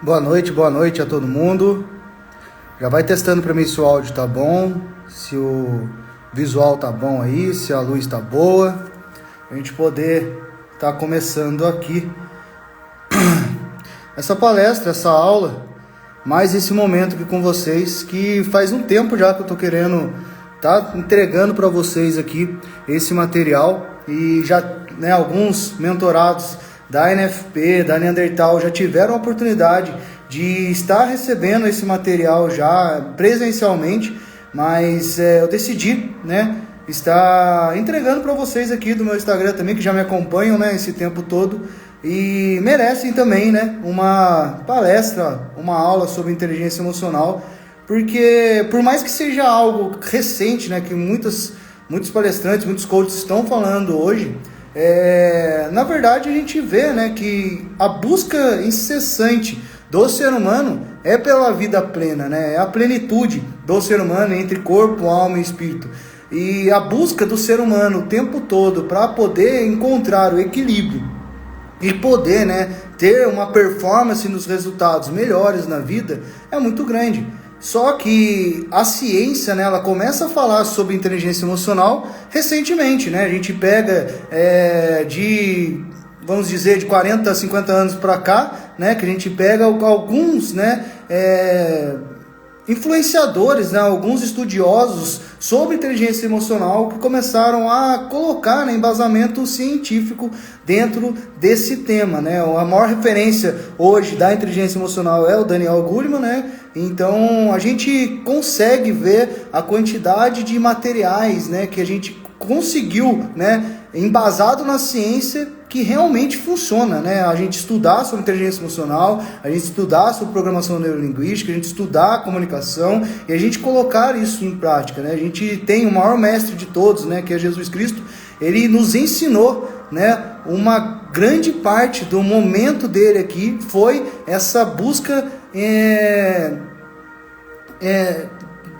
Boa noite a todo mundo. Já vai testando para mim se o áudio tá bom, se o visual tá bom aí, se a luz tá boa, pra gente poder tá começando aqui essa palestra, essa aula, mais esse momento aqui com vocês, que faz um tempo já que eu tô querendo tá entregando para vocês aqui esse material, e já, né, alguns mentorados da NFP, da Neandertal, já tiveram a oportunidade de estar recebendo esse material já presencialmente, mas eu decidi, né, estar entregando para vocês aqui do meu Instagram também, que já me acompanham, né, esse tempo todo, e merecem também, né, uma palestra, uma aula sobre inteligência emocional, porque por mais que seja algo recente, né, que muitos palestrantes, muitos coaches estão falando hoje, na verdade a gente vê, né, que a busca incessante do ser humano é pela vida plena, né, é a plenitude do ser humano entre corpo, alma e espírito, e a busca do ser humano o tempo todo para poder encontrar o equilíbrio e poder, né, ter uma performance nos resultados melhores na vida é muito grande. Só que a ciência, né, ela começa a falar sobre inteligência emocional recentemente, né? A gente pega vamos dizer, de 40 a 50 anos para cá, né, que a gente pega alguns, né, influenciadores, né, alguns estudiosos sobre inteligência emocional que começaram a colocar, né, embasamento científico dentro desse tema, né? A maior referência hoje da inteligência emocional é o Daniel Goleman, né? Então a gente consegue ver a quantidade de materiais, né, que a gente conseguiu, né, embasado na ciência, que realmente funciona, né? A gente estudar sobre inteligência emocional, a gente estudar sobre programação neurolinguística, a gente estudar a comunicação e a gente colocar isso em prática, né? A gente tem o maior mestre de todos, né, que é Jesus Cristo. Ele nos ensinou, né, uma grande parte do momento dele aqui foi essa busca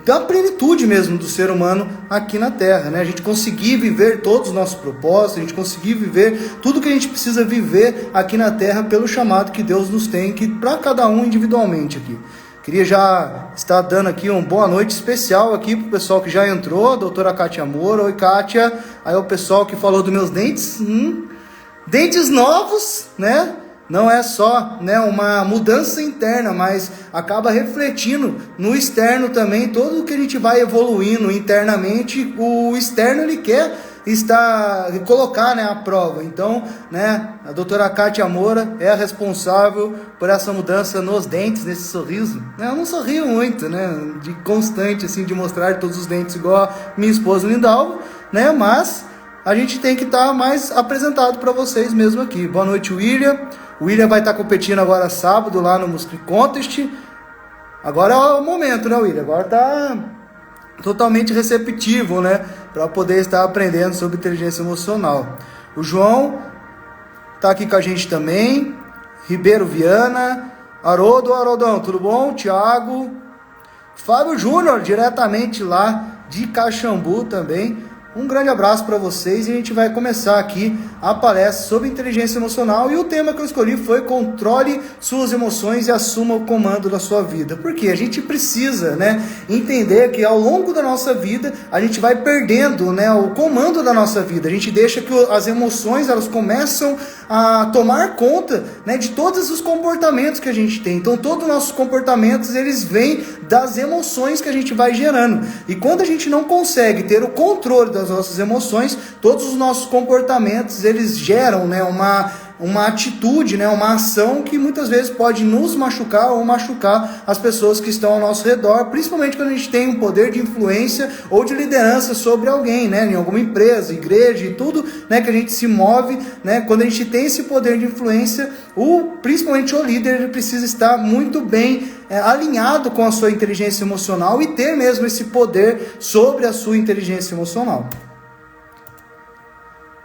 da plenitude mesmo do ser humano aqui na Terra, né? A gente conseguir viver todos os nossos propósitos, a gente conseguir viver tudo que a gente precisa viver aqui na Terra pelo chamado que Deus nos tem, que para cada um individualmente aqui. Queria já estar dando aqui uma boa noite especial aqui pro pessoal que já entrou, a doutora Kátia Moura. Oi, Kátia. Aí o pessoal que falou dos meus dentes, dentes novos, né? Não é só, né, uma mudança interna, mas acaba refletindo no externo também. Tudo que a gente vai evoluindo internamente, o externo ele quer colocar, né, à prova. Então, né, a doutora Kátia Moura é a responsável por essa mudança nos dentes, nesse sorriso. Eu não sorrio muito, né, de constante, assim, de mostrar todos os dentes igual a minha esposa Lindalva, né, mas a gente tem que estar mais apresentado para vocês mesmo aqui. Boa noite, William. O William vai estar competindo agora sábado lá no Music Contest. Agora é o momento, né, William? Agora tá totalmente receptivo, né, para poder estar aprendendo sobre inteligência emocional. O João tá aqui com a gente também. Ribeiro Viana. Haroldão, tudo bom? Thiago. Fábio Júnior, diretamente lá de Caxambu também. Um grande abraço para vocês e a gente vai começar aqui a palestra sobre inteligência emocional, e o tema que eu escolhi foi: controle suas emoções e assuma o comando da sua vida. Porque a gente precisa, né, entender que ao longo da nossa vida a gente vai perdendo, né, o comando da nossa vida. A gente deixa que as emoções elas começam a tomar conta, né, de todos os comportamentos que a gente tem. Então todos os nossos comportamentos eles vêm das emoções que a gente vai gerando, e quando a gente não consegue ter o controle das nossas emoções, todos os nossos comportamentos eles geram, né, uma atitude, né, uma ação que muitas vezes pode nos machucar ou machucar as pessoas que estão ao nosso redor, principalmente quando a gente tem um poder de influência ou de liderança sobre alguém, né, em alguma empresa, igreja e tudo, né, que a gente se move, né, quando a gente tem esse poder de influência, principalmente o líder, ele precisa estar muito bem alinhado com a sua inteligência emocional e ter mesmo esse poder sobre a sua inteligência emocional.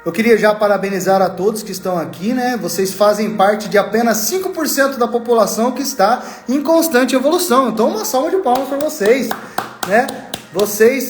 Eu queria já parabenizar a todos que estão aqui, né? Vocês fazem parte de apenas 5% da população que está em constante evolução. Então, uma salva de palmas para vocês, né? Vocês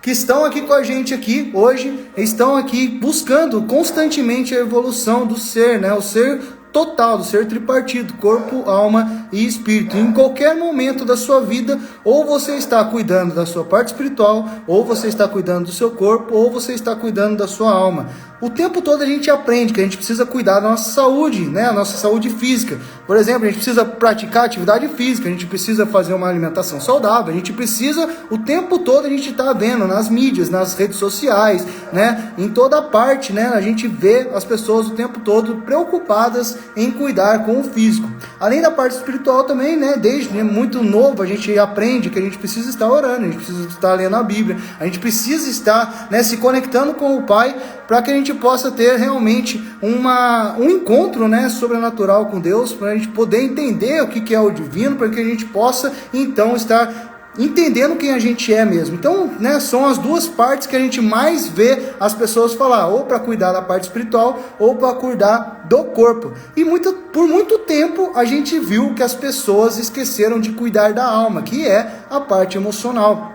que estão aqui com a gente aqui hoje, estão aqui buscando constantemente a evolução do ser, né? O ser total, do ser tripartido, corpo, alma e espírito. Em qualquer momento da sua vida, ou você está cuidando da sua parte espiritual, ou você está cuidando do seu corpo, ou você está cuidando da sua alma. O tempo todo a gente aprende que a gente precisa cuidar da nossa saúde, né? A nossa saúde física. Por exemplo, a gente precisa praticar atividade física, a gente precisa fazer uma alimentação saudável, a gente precisa, o tempo todo a gente está vendo nas mídias, nas redes sociais, né? Em toda parte, né? A gente vê as pessoas o tempo todo preocupadas em cuidar com o físico. Além da parte espiritual também, né? Desde muito novo a gente aprende que a gente precisa estar orando, a gente precisa estar lendo a Bíblia, a gente precisa estar, né, se conectando com o Pai, para que a gente possa ter realmente um encontro, né, sobrenatural com Deus, para a gente poder entender o que é o divino, para que a gente possa então estar entendendo quem a gente é mesmo. Então, né, são as duas partes que a gente mais vê as pessoas falar, ou para cuidar da parte espiritual, ou para cuidar do corpo. E por muito tempo a gente viu que as pessoas esqueceram de cuidar da alma, que é a parte emocional.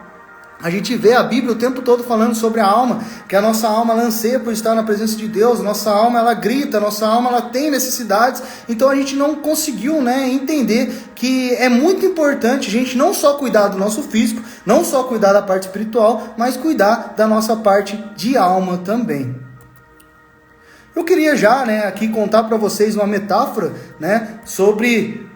A gente vê a Bíblia o tempo todo falando sobre a alma, que a nossa alma anseia por estar na presença de Deus, nossa alma ela grita, nossa alma ela tem necessidades, então a gente não conseguiu, né, entender que é muito importante a gente não só cuidar do nosso físico, não só cuidar da parte espiritual, mas cuidar da nossa parte de alma também. Eu queria já, né, aqui contar para vocês uma metáfora, né, sobre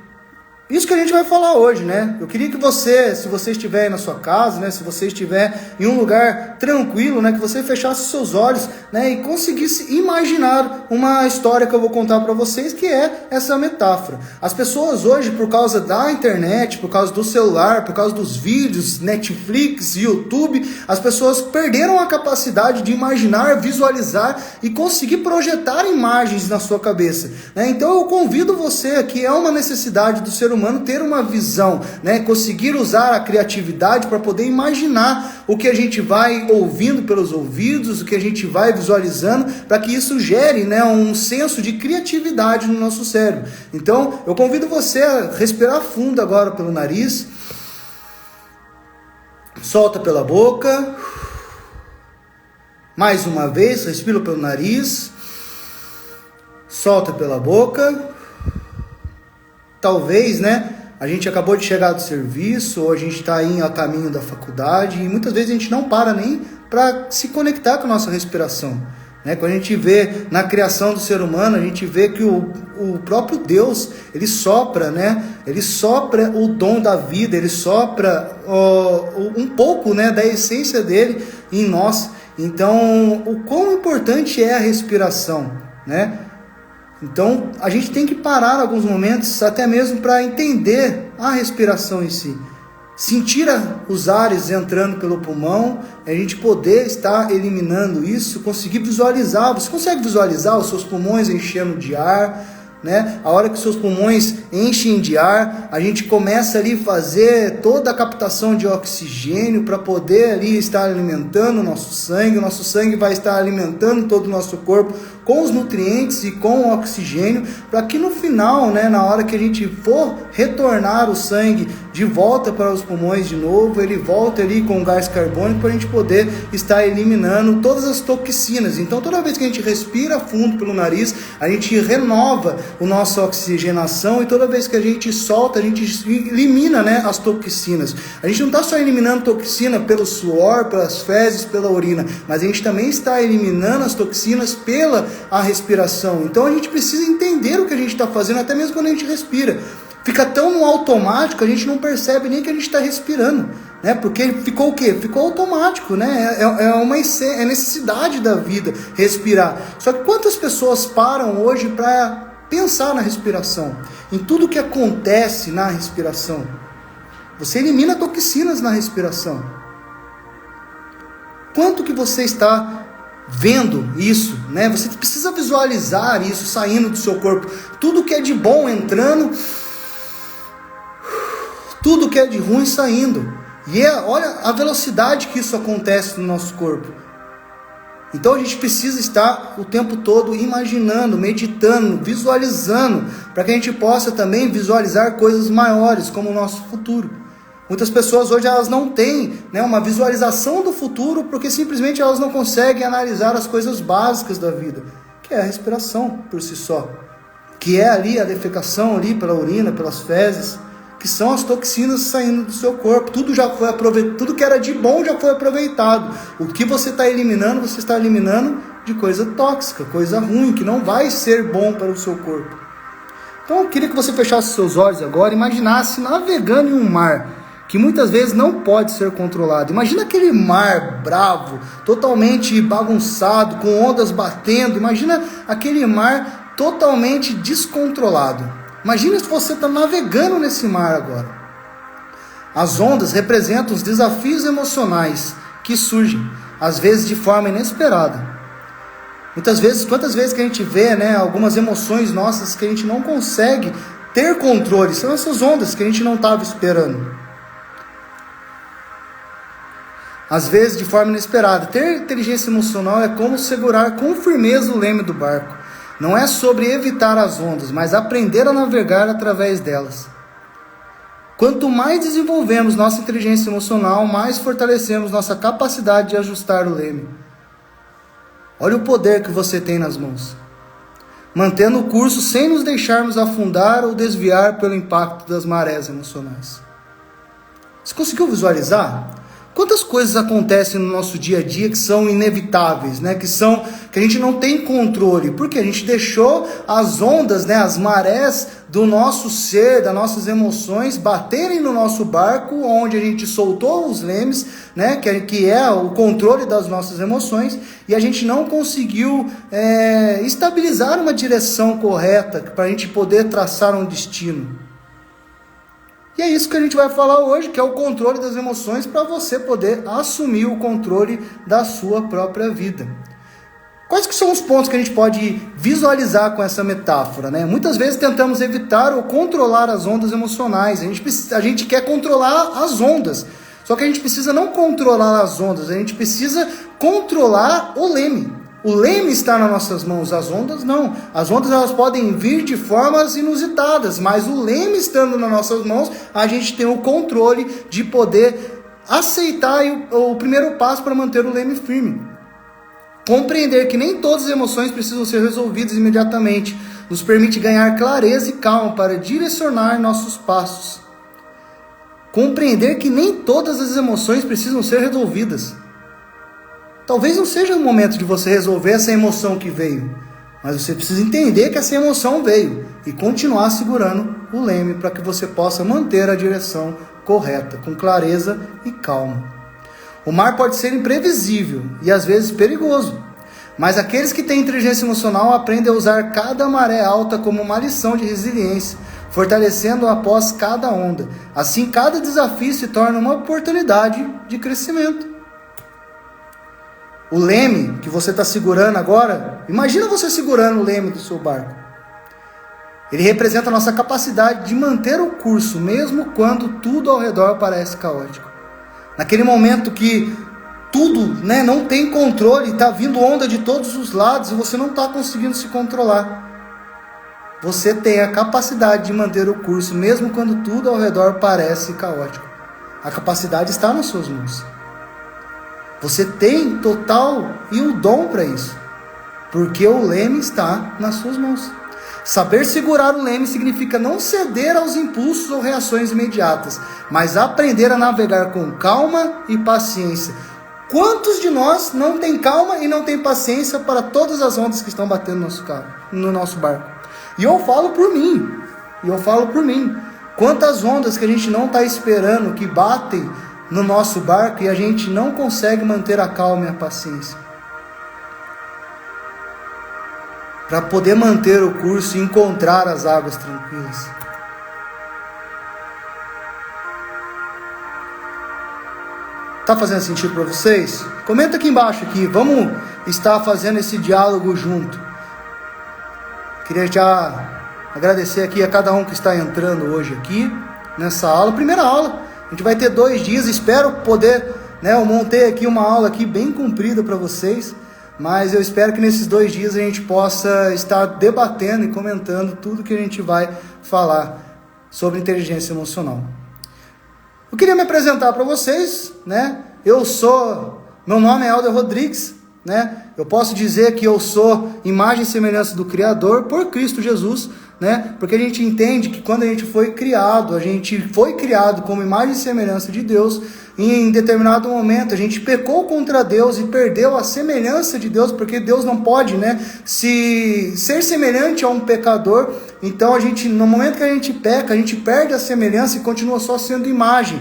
isso que a gente vai falar hoje, né? Eu queria que você, se você estiver aí na sua casa, né? Se você estiver em um lugar tranquilo, né? Que você fechasse seus olhos, né? E conseguisse imaginar uma história que eu vou contar para vocês, que é essa metáfora. As pessoas hoje, por causa da internet, por causa do celular, por causa dos vídeos, Netflix, YouTube, as pessoas perderam a capacidade de imaginar, visualizar e conseguir projetar imagens na sua cabeça, né? Então eu convido você, que é uma necessidade do ser humano ter uma visão, né? Conseguir usar a criatividade para poder imaginar o que a gente vai ouvindo pelos ouvidos, o que a gente vai visualizando, para que isso gere, né, um senso de criatividade no nosso cérebro. Então, eu convido você a respirar fundo agora pelo nariz, solta pela boca, mais uma vez, respira pelo nariz, solta pela boca. Talvez, né, a gente acabou de chegar do serviço, ou a gente está aí a caminho da faculdade, e muitas vezes a gente não para nem para se conectar com a nossa respiração, né? Quando a gente vê na criação do ser humano, a gente vê que o próprio Deus, ele sopra, né? Ele sopra o dom da vida, ele sopra um pouco, né, da essência dele em nós. Então, o quão importante é a respiração, né? Então, a gente tem que parar alguns momentos, até mesmo para entender a respiração em si. Sentir os ares entrando pelo pulmão, a gente poder estar eliminando isso, conseguir visualizar. Você consegue visualizar os seus pulmões enchendo de ar, né? A hora que seus pulmões enchem de ar, a gente começa ali a fazer toda a captação de oxigênio para poder ali estar alimentando o nosso sangue vai estar alimentando todo o nosso corpo com os nutrientes e com o oxigênio, para que no final, né, na hora que a gente for retornar o sangue de volta para os pulmões de novo, ele volta ali com o gás carbônico para a gente poder estar eliminando todas as toxinas. Então toda vez que a gente respira fundo pelo nariz, a gente renova a nossa oxigenação, e toda vez que a gente solta, a gente elimina, né, as toxinas. A gente não está só eliminando toxina pelo suor, pelas fezes, pela urina, mas a gente também está eliminando as toxinas pela a respiração. Então a gente precisa entender o que a gente está fazendo, até mesmo quando a gente respira. Fica tão no automático, a gente não percebe nem que a gente está respirando, né? Porque ficou o quê? Ficou automático, né? É necessidade da vida respirar. Só que quantas pessoas param hoje para pensar na respiração, em tudo que acontece na respiração? Você elimina toxinas na respiração. Quanto que você está vendo isso, né? Você precisa visualizar isso saindo do seu corpo, tudo que é de bom entrando, tudo que é de ruim saindo. E olha a velocidade que isso acontece no nosso corpo. Então a gente precisa estar o tempo todo imaginando, meditando, visualizando, para que a gente possa também visualizar coisas maiores, como o nosso futuro. Muitas pessoas hoje elas não têm, né, uma visualização do futuro, porque simplesmente elas não conseguem analisar as coisas básicas da vida, que é a respiração por si só. que é ali a defecação ali pela urina, pelas fezes, que são as toxinas saindo do seu corpo. Tudo já foi aproveitado, tudo que era de bom já foi aproveitado. O que você está eliminando, você está eliminando de coisa tóxica, coisa ruim, que não vai ser bom para o seu corpo. Então eu queria que você fechasse seus olhos agora, imaginasse navegando em um mar que muitas vezes não pode ser controlado. Imagina aquele mar bravo, totalmente bagunçado, com ondas batendo. Imagina aquele mar totalmente descontrolado. Imagina se você está navegando nesse mar agora. As ondas representam os desafios emocionais que surgem, às vezes de forma inesperada. Muitas vezes, quantas vezes que a gente vê, né, algumas emoções nossas que a gente não consegue ter controle, são essas ondas que a gente não estava esperando. Às vezes de forma inesperada. Ter inteligência emocional é como segurar com firmeza o leme do barco. Não é sobre evitar as ondas, mas aprender a navegar através delas. Quanto mais desenvolvemos nossa inteligência emocional, mais fortalecemos nossa capacidade de ajustar o leme. Olha o poder que você tem nas mãos. Mantendo o curso sem nos deixarmos afundar ou desviar pelo impacto das marés emocionais. Você conseguiu visualizar? Quantas coisas acontecem no nosso dia a dia que são inevitáveis, né? Que a gente não tem controle, porque a gente deixou as ondas, né? As marés do nosso ser, das nossas emoções baterem no nosso barco, onde a gente soltou os lemes, né? Que é o controle das nossas emoções, e a gente não conseguiu estabilizar uma direção correta para a gente poder traçar um destino. E é isso que a gente vai falar hoje, que é o controle das emoções, para você poder assumir o controle da sua própria vida. Quais que são os pontos que a gente pode visualizar com essa metáfora, né? Muitas vezes tentamos evitar ou controlar as ondas emocionais. A gente quer controlar as ondas, só que a gente precisa não controlar as ondas, a gente precisa controlar o leme. O leme está nas nossas mãos, as ondas não. As ondas elas podem vir de formas inusitadas, mas o leme estando nas nossas mãos, a gente tem o controle de poder aceitar o primeiro passo para manter o leme firme. Compreender que nem todas as emoções precisam ser resolvidas imediatamente, nos permite ganhar clareza e calma para direcionar nossos passos. Compreender que nem todas as emoções precisam ser resolvidas. Talvez não seja o momento de você resolver essa emoção que veio, mas você precisa entender que essa emoção veio e continuar segurando o leme para que você possa manter a direção correta, com clareza e calma. O mar pode ser imprevisível e às vezes perigoso, mas aqueles que têm inteligência emocional aprendem a usar cada maré alta como uma lição de resiliência, fortalecendo após cada onda. Assim, cada desafio se torna uma oportunidade de crescimento. O leme que você está segurando agora, imagina você segurando o leme do seu barco. Ele representa a nossa capacidade de manter o curso, mesmo quando tudo ao redor parece caótico. Naquele momento que tudo, né, não tem controle, está vindo onda de todos os lados e você não está conseguindo se controlar. Você tem a capacidade de manter o curso, mesmo quando tudo ao redor parece caótico. A capacidade está nas suas mãos. Você tem total e o dom para isso, porque o leme está nas suas mãos. Saber segurar o leme significa não ceder aos impulsos ou reações imediatas, mas aprender a navegar com calma e paciência. Quantos de nós não tem calma e não tem paciência para todas as ondas que estão batendo no nosso barco? E eu falo por mim. Quantas ondas que a gente não está esperando que batem no nosso barco e a gente não consegue manter a calma e a paciência para poder manter o curso e encontrar as águas tranquilas. Tá fazendo sentido para vocês? Comenta aqui embaixo aqui, vamos estar fazendo esse diálogo junto. Queria já agradecer aqui a cada um que está entrando hoje aqui nessa aula, primeira aula. A gente vai ter 2 dias, espero poder, né, eu montei aqui uma aula aqui bem comprida para vocês, mas eu espero que nesses 2 dias a gente possa estar debatendo e comentando tudo que a gente vai falar sobre inteligência emocional. Eu queria me apresentar para vocês, né? Meu nome é Helder Rodrigues, né? Eu posso dizer que eu sou imagem e semelhança do Criador por Cristo Jesus, né? Porque a gente entende que quando a gente foi criado como imagem e semelhança de Deus, e em determinado momento a gente pecou contra Deus e perdeu a semelhança de Deus, porque Deus não pode, né, ser semelhante a um pecador. Então no momento que a gente peca, a gente perde a semelhança e continua só sendo imagem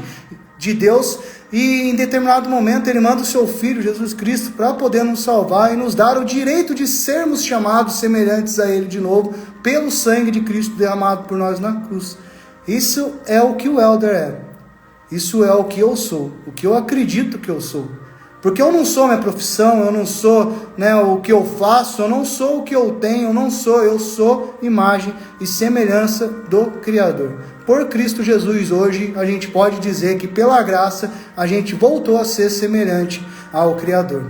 de Deus. E em determinado momento ele manda o seu Filho, Jesus Cristo, para poder nos salvar e nos dar o direito de sermos chamados semelhantes a Ele de novo, pelo sangue de Cristo derramado por nós na cruz. Isso é o que o Elder é. Isso é o que eu sou, o que eu acredito que eu sou. Porque eu não sou minha profissão, eu não sou, né, o que eu faço, eu não sou o que eu tenho, eu sou imagem e semelhança do Criador. Por Cristo Jesus, hoje, a gente pode dizer que pela graça, a gente voltou a ser semelhante ao Criador.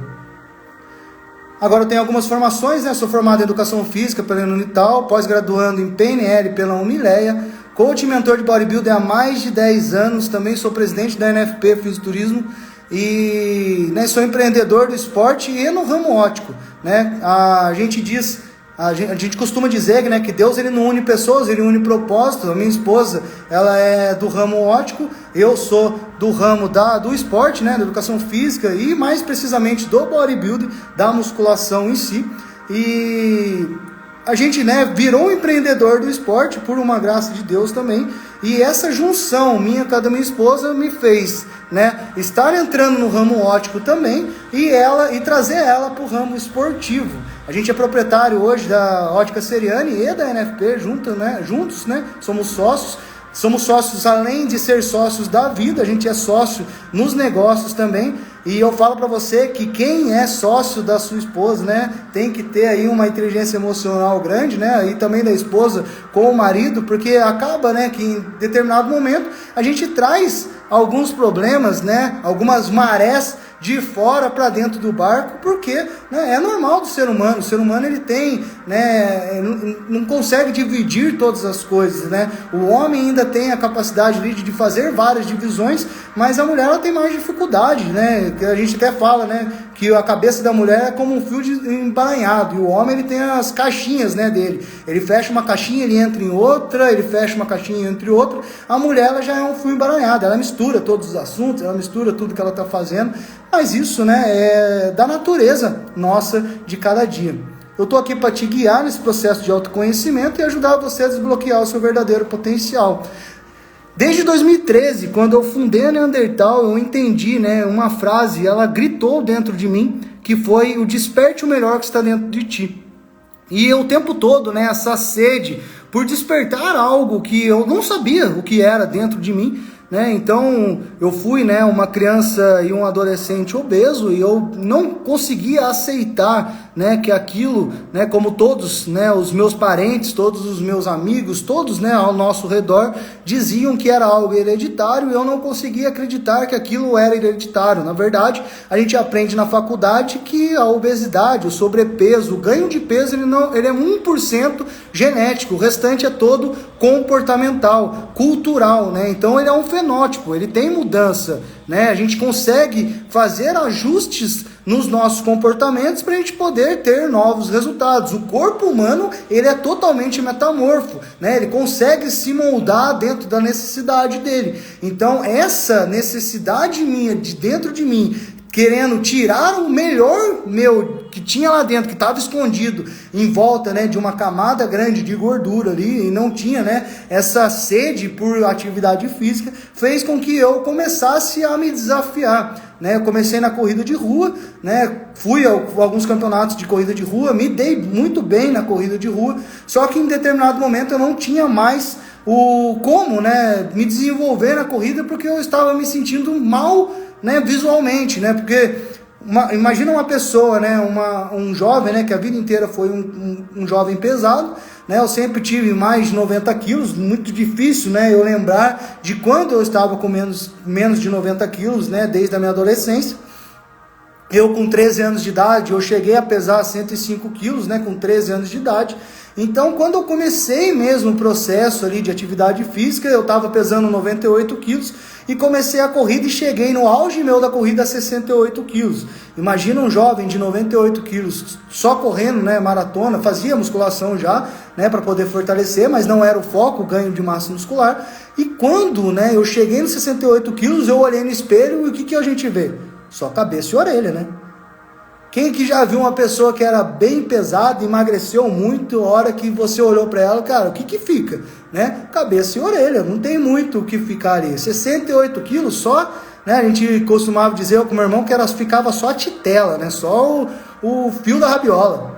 Agora eu tenho algumas formações, né? Sou formado em Educação Física pela Unital, pós-graduando em PNL pela Unileia, coach e mentor de bodybuilding há mais de 10 anos, também sou presidente da NFP Fisiculturismo e, né, sou empreendedor do esporte e no ramo óptico, né? A gente costuma dizer, né, que Deus ele não une pessoas, ele une propósitos. A minha esposa, ela é do ramo óptico, eu sou do ramo do esporte, né, da educação física e mais precisamente do bodybuilding, da musculação em si. E a gente, né, virou um empreendedor do esporte por uma graça de Deus também. E essa junção minha com a da minha esposa me fez, né, estar entrando no ramo óptico também e trazer ela para o ramo esportivo. A gente é proprietário hoje da Ótica Seriani e da NFP juntos, né? Somos sócios. Somos sócios, além de ser sócios da vida, a gente é sócio nos negócios também. E eu falo para você que quem é sócio da sua esposa, né, tem que ter aí uma inteligência emocional grande, né, e também da esposa com o marido, porque acaba, né, que em determinado momento a gente traz alguns problemas, né, algumas marés de fora para dentro do barco, porque, né, é normal do ser humano. O ser humano ele tem, né, não consegue dividir todas as coisas, né? O homem ainda tem a capacidade de fazer várias divisões, mas a mulher ela tem mais dificuldade, né? Que a gente até fala, né, que a cabeça da mulher é como um fio emaranhado, e o homem ele tem as caixinhas, né, dele. Ele fecha uma caixinha, ele entra em outra, ele fecha uma caixinha entre outra. A mulher ela já é um fio emaranhado, ela mistura todos os assuntos, ela mistura tudo que ela está fazendo. Mas isso, né, é da natureza nossa de cada dia. Eu estou aqui para te guiar nesse processo de autoconhecimento e ajudar você a desbloquear o seu verdadeiro potencial. Desde 2013, quando eu fundei a Neandertal, eu entendi, né, uma frase, ela gritou dentro de mim, que foi: o desperte o melhor que está dentro de ti. E o tempo todo, né, essa sede por despertar algo que eu não sabia o que era dentro de mim, né? Então eu fui, né, uma criança e um adolescente obeso e eu não conseguia aceitar, né, que aquilo, né, como todos, né, os meus parentes, todos os meus amigos, todos, né, ao nosso redor diziam que era algo hereditário, e eu não conseguia acreditar que aquilo era hereditário. Na verdade, a gente aprende na faculdade que a obesidade, o sobrepeso, o ganho de peso, ele é 1% genético, o restante é todo comportamental, cultural, né? Então ele é um fenótipo, ele tem mudança, né? A gente consegue fazer ajustes nos nossos comportamentos para a gente poder ter novos resultados. O corpo humano ele é totalmente metamorfo, né? Ele consegue se moldar dentro da necessidade dele. Então essa necessidade minha de dentro de mim, querendo tirar o melhor meu que tinha lá dentro, que estava escondido em volta, né, de uma camada grande de gordura ali, e não tinha, né, essa sede por atividade física, fez com que eu começasse a me desafiar, né? Eu comecei na corrida de rua, né, fui a alguns campeonatos de corrida de rua, me dei muito bem na corrida de rua, só que em determinado momento eu não tinha mais como, né, me desenvolver na corrida, porque eu estava me sentindo mal, né, visualmente, né, porque imagina uma pessoa, né, um jovem, né, que a vida inteira foi um jovem pesado, né, eu sempre tive mais de 90 quilos, muito difícil, né, eu lembrar de quando eu estava com menos de 90 quilos, né, desde a minha adolescência. Eu com 13 anos de idade, eu cheguei a pesar 105 quilos, né, com 13 anos de idade, Então, quando eu comecei mesmo o processo ali de atividade física, eu estava pesando 98 quilos e comecei a corrida e cheguei no auge meu da corrida a 68 quilos. Imagina um jovem de 98 quilos só correndo, né, maratona, fazia musculação já, né, para poder fortalecer, mas não era o foco, o ganho de massa muscular. E quando, né, eu cheguei nos 68 quilos, eu olhei no espelho e o que a gente vê? Só cabeça e orelha, né? Quem que já viu uma pessoa que era bem pesada, emagreceu muito, a hora que você olhou para ela, cara, o que fica? Né? Cabeça e orelha, não tem muito o que ficar ali. 68 quilos só, né? A gente costumava dizer com o meu irmão que ficava só a titela, né? Só o fio da rabiola.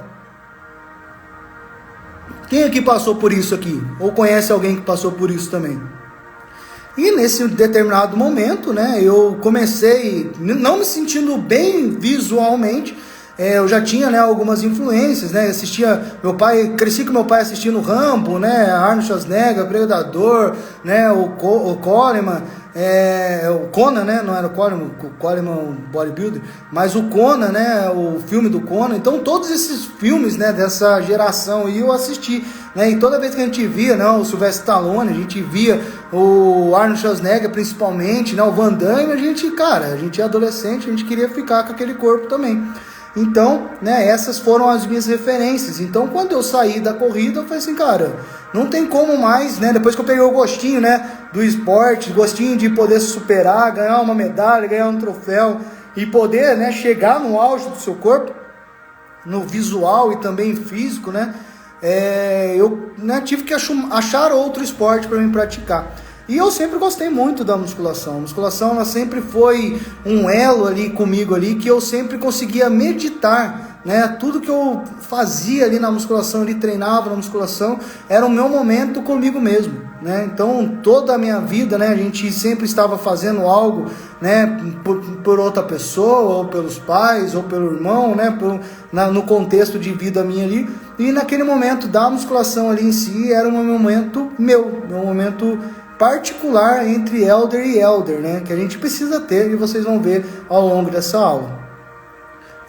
Quem aqui passou por isso aqui? Ou conhece alguém que passou por isso também? E nesse determinado momento, né, eu comecei não me sentindo bem visualmente. Eu já tinha, né, algumas influências, né, cresci com meu pai assistindo Rambo, né, Arnold Schwarzenegger, Predador, né, o Coleman, o Conan, né, não era o Coleman bodybuilder, mas o Conan, né, o filme do Conan. Então todos esses filmes, né, dessa geração aí eu assisti, né, e toda vez que a gente via, né, o Sylvester Stallone, a gente via o Arnold Schwarzenegger principalmente, né, o Van Damme, a gente é adolescente, a gente queria ficar com aquele corpo também. Então, né, essas foram as minhas referências. Então, quando eu saí da corrida, eu falei assim, cara, não tem como mais, né, depois que eu peguei o gostinho, né, do esporte, gostinho de poder se superar, ganhar uma medalha, ganhar um troféu e poder, né, chegar no auge do seu corpo, no visual e também físico, né, eu, né, tive que achar outro esporte para mim praticar. E eu sempre gostei muito da musculação. A musculação, ela sempre foi um elo ali comigo ali, que eu sempre conseguia meditar, né? Tudo que eu fazia ali na musculação, ali treinava na musculação, era o meu momento comigo mesmo, né? Então, toda a minha vida, né, a gente sempre estava fazendo algo, né, por outra pessoa, ou pelos pais, ou pelo irmão, né, no contexto de vida minha ali. E naquele momento da musculação ali em si, era um momento meu momento particular entre elder e elder, né, que a gente precisa ter, e vocês vão ver ao longo dessa aula.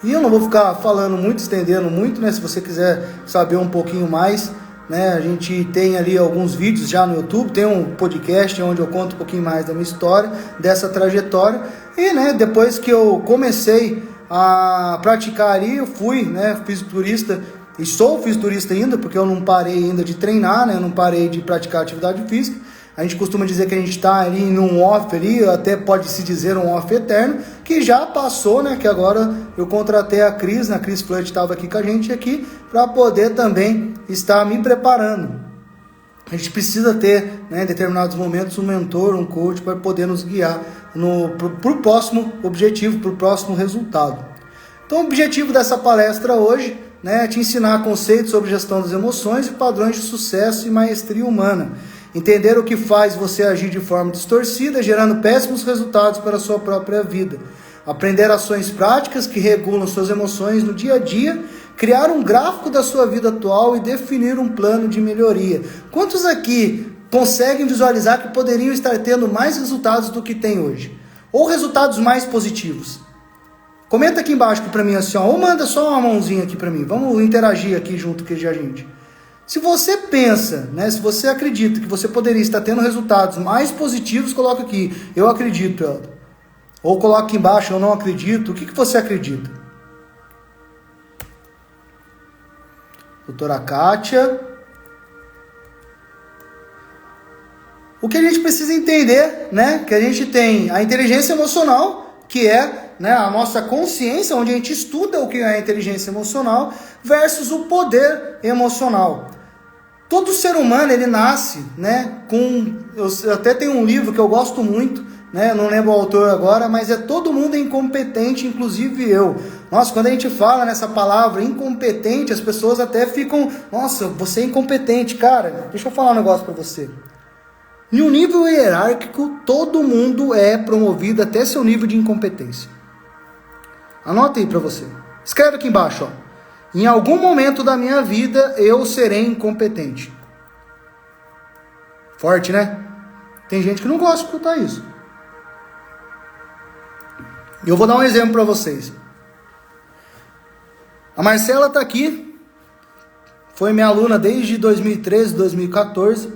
E eu não vou ficar falando muito, estendendo muito, né, se você quiser saber um pouquinho mais, né, a gente tem ali alguns vídeos já no YouTube, tem um podcast onde eu conto um pouquinho mais da minha história, dessa trajetória. E, né, depois que eu comecei a praticar ali, eu fui, né, fisiculturista, e sou fisiculturista ainda, porque eu não parei ainda de treinar, né, eu não parei de praticar atividade física. A gente costuma dizer que a gente está ali num off ali, até pode se dizer um off eterno, que já passou, né? Que agora eu contratei a Cris, né? A Cris Flood estava aqui com a gente aqui, para poder também estar me preparando. A gente precisa ter, né, em determinados momentos, um mentor, um coach, para poder nos guiar para o próximo objetivo, para o próximo resultado. Então, o objetivo dessa palestra hoje, né, é te ensinar conceitos sobre gestão das emoções e padrões de sucesso e maestria humana. Entender o que faz você agir de forma distorcida, gerando péssimos resultados para a sua própria vida. Aprender ações práticas que regulam suas emoções no dia a dia, criar um gráfico da sua vida atual e definir um plano de melhoria. Quantos aqui conseguem visualizar que poderiam estar tendo mais resultados do que tem hoje? Ou resultados mais positivos? Comenta aqui embaixo para mim assim, ó, ou manda só uma mãozinha aqui para mim. Vamos interagir aqui junto com a gente. Se você pensa, né, se você acredita que você poderia estar tendo resultados mais positivos, coloca aqui, eu acredito, Elton. Ou coloca aqui embaixo, eu não acredito. O que você acredita? Doutora Kátia. O que a gente precisa entender, né, que a gente tem a inteligência emocional, que é, né, a nossa consciência, onde a gente estuda o que é a inteligência emocional, versus o poder emocional. Todo ser humano, ele nasce, né, eu até tenho um livro que eu gosto muito, né, não lembro o autor agora, mas todo mundo é incompetente, inclusive eu. Nossa, quando a gente fala nessa palavra incompetente, as pessoas até ficam, nossa, você é incompetente. Cara, deixa eu falar um negócio para você. Em um nível hierárquico, todo mundo é promovido até seu nível de incompetência. Anota aí para você. Escreve aqui embaixo, ó. Em algum momento da minha vida, eu serei incompetente. Forte, né? Tem gente que não gosta de escutar isso. Eu vou dar um exemplo para vocês. A Marcela está aqui, foi minha aluna desde 2013, 2014,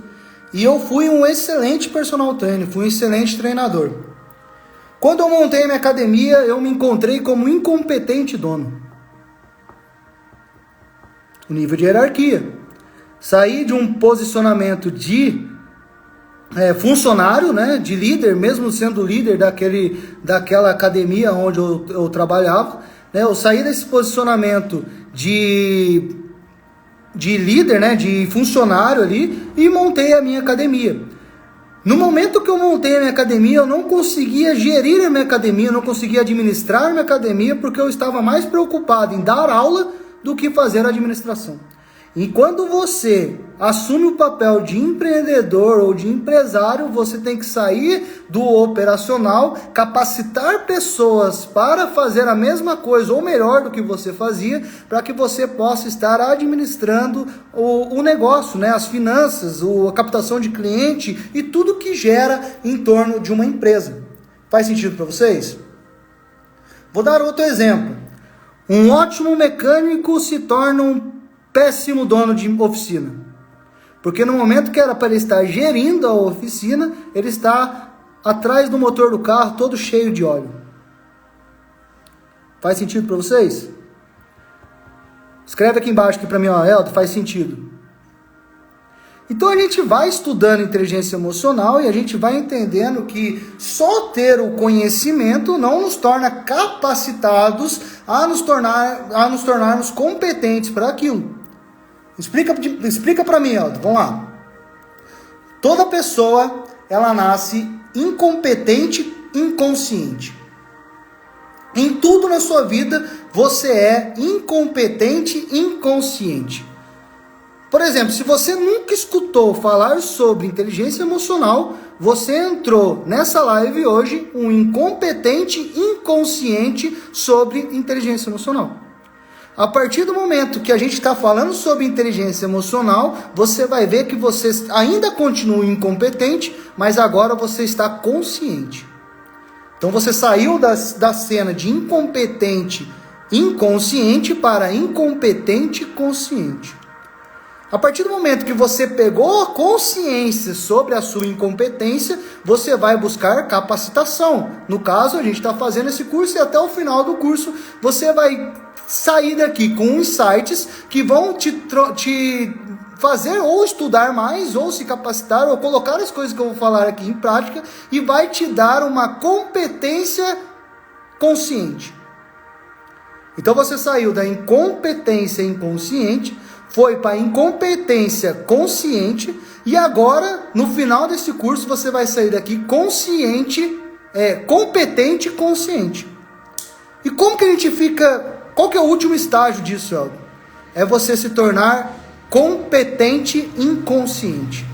e eu fui um excelente personal trainer, fui um excelente treinador. Quando eu montei a minha academia, eu me encontrei como incompetente dono. O nível de hierarquia. Saí de um posicionamento de funcionário, né, de líder, mesmo sendo líder daquela academia onde eu trabalhava, né, eu saí desse posicionamento de líder, né, de funcionário ali, e montei a minha academia. No momento que eu montei a minha academia, eu não conseguia gerir a minha academia, eu não conseguia administrar a minha academia, porque eu estava mais preocupado em dar aula do que fazer a administração. E quando você assume o papel de empreendedor ou de empresário, você tem que sair do operacional, capacitar pessoas para fazer a mesma coisa ou melhor do que você fazia, para que você possa estar administrando o negócio, né? As finanças, a captação de cliente e tudo que gera em torno de uma empresa. Faz sentido para vocês? Vou dar outro exemplo. Um ótimo mecânico se torna um péssimo dono de oficina. Porque no momento que era para ele estar gerindo a oficina, ele está atrás do motor do carro todo cheio de óleo. Faz sentido para vocês? Escreve aqui embaixo para mim, Elton, faz sentido. Então a gente vai estudando inteligência emocional e a gente vai entendendo que só ter o conhecimento não nos torna capacitados a nos tornarmos competentes para aquilo. Explica para mim, Elton, vamos lá. Toda pessoa, ela nasce incompetente, inconsciente. Em tudo na sua vida, você é incompetente, inconsciente. Por exemplo, se você nunca escutou falar sobre inteligência emocional, você entrou nessa live hoje um incompetente, inconsciente sobre inteligência emocional. A partir do momento que a gente está falando sobre inteligência emocional, você vai ver que você ainda continua incompetente, mas agora você está consciente. Então você saiu da cena de incompetente inconsciente para incompetente consciente. A partir do momento que você pegou a consciência sobre a sua incompetência, você vai buscar capacitação. No caso, a gente está fazendo esse curso e até o final do curso você vai sair daqui com insights que vão te fazer ou estudar mais, ou se capacitar, ou colocar as coisas que eu vou falar aqui em prática e vai te dar uma competência consciente. Então você saiu da incompetência inconsciente, foi para a incompetência consciente e agora, no final desse curso, você vai sair daqui competente consciente. E como que a gente fica... Qual que é o último estágio disso, Elton? É você se tornar competente inconsciente.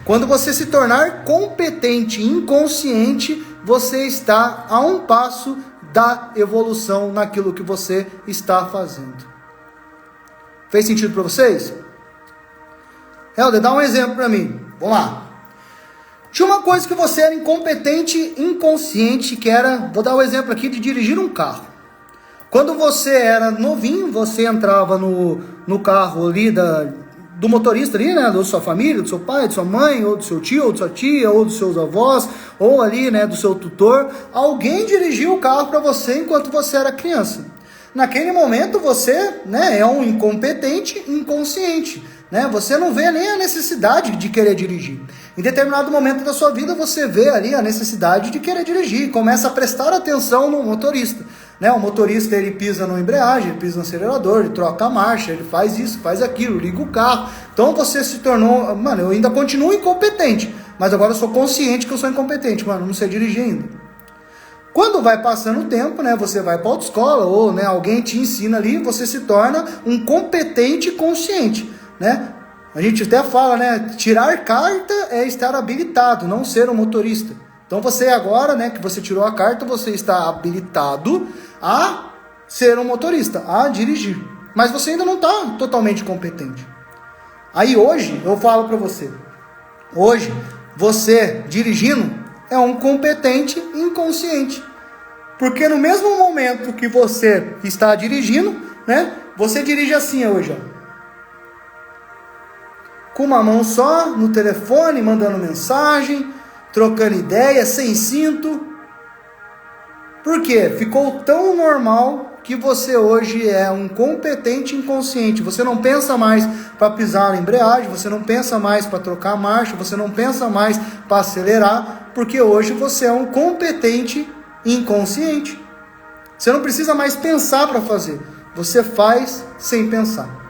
Quando você se tornar competente inconsciente, você está a um passo da evolução naquilo que você está fazendo. Fez sentido para vocês? Helder, dá um exemplo para mim. Vamos lá. Tinha uma coisa que você era incompetente inconsciente, que era, vou dar um exemplo aqui de dirigir um carro. Quando você era novinho, você entrava no carro ali do motorista ali, né, da sua família, do seu pai, de sua mãe, ou do seu tio, ou de sua tia, ou dos seus avós, ou ali, né, do seu tutor. Alguém dirigiu o carro para você enquanto você era criança. Naquele momento você, né, é um incompetente inconsciente, né? Você não vê nem a necessidade de querer dirigir. Em determinado momento da sua vida você vê ali a necessidade de querer dirigir, começa a prestar atenção no motorista, né? O motorista, ele pisa na embreagem, ele pisa no acelerador, ele troca a marcha, ele faz isso, faz aquilo, liga o carro. Então você se tornou, mano, eu ainda continuo incompetente, mas agora eu sou consciente que eu sou incompetente, mano, eu não sei dirigir ainda. Quando vai passando o tempo, né, você vai para autoescola ou, né, alguém te ensina ali, você se torna um competente consciente, né? A gente até fala, né, tirar carta é estar habilitado, não ser um motorista. Então você agora, né, que você tirou a carta, você está habilitado a ser um motorista, a dirigir. Mas você ainda não está totalmente competente. Aí hoje, eu falo para você, hoje, você dirigindo é um competente inconsciente. Porque no mesmo momento que você está dirigindo, né, você dirige assim hoje, ó. com uma mão só, no telefone, mandando mensagem, trocando ideia, sem cinto. Por quê? Ficou tão normal que você hoje é um competente inconsciente. Você não pensa mais para pisar na embreagem, você não pensa mais para trocar a marcha, você não pensa mais para acelerar, porque hoje você é um competente inconsciente. Você não precisa mais pensar para fazer, você faz sem pensar.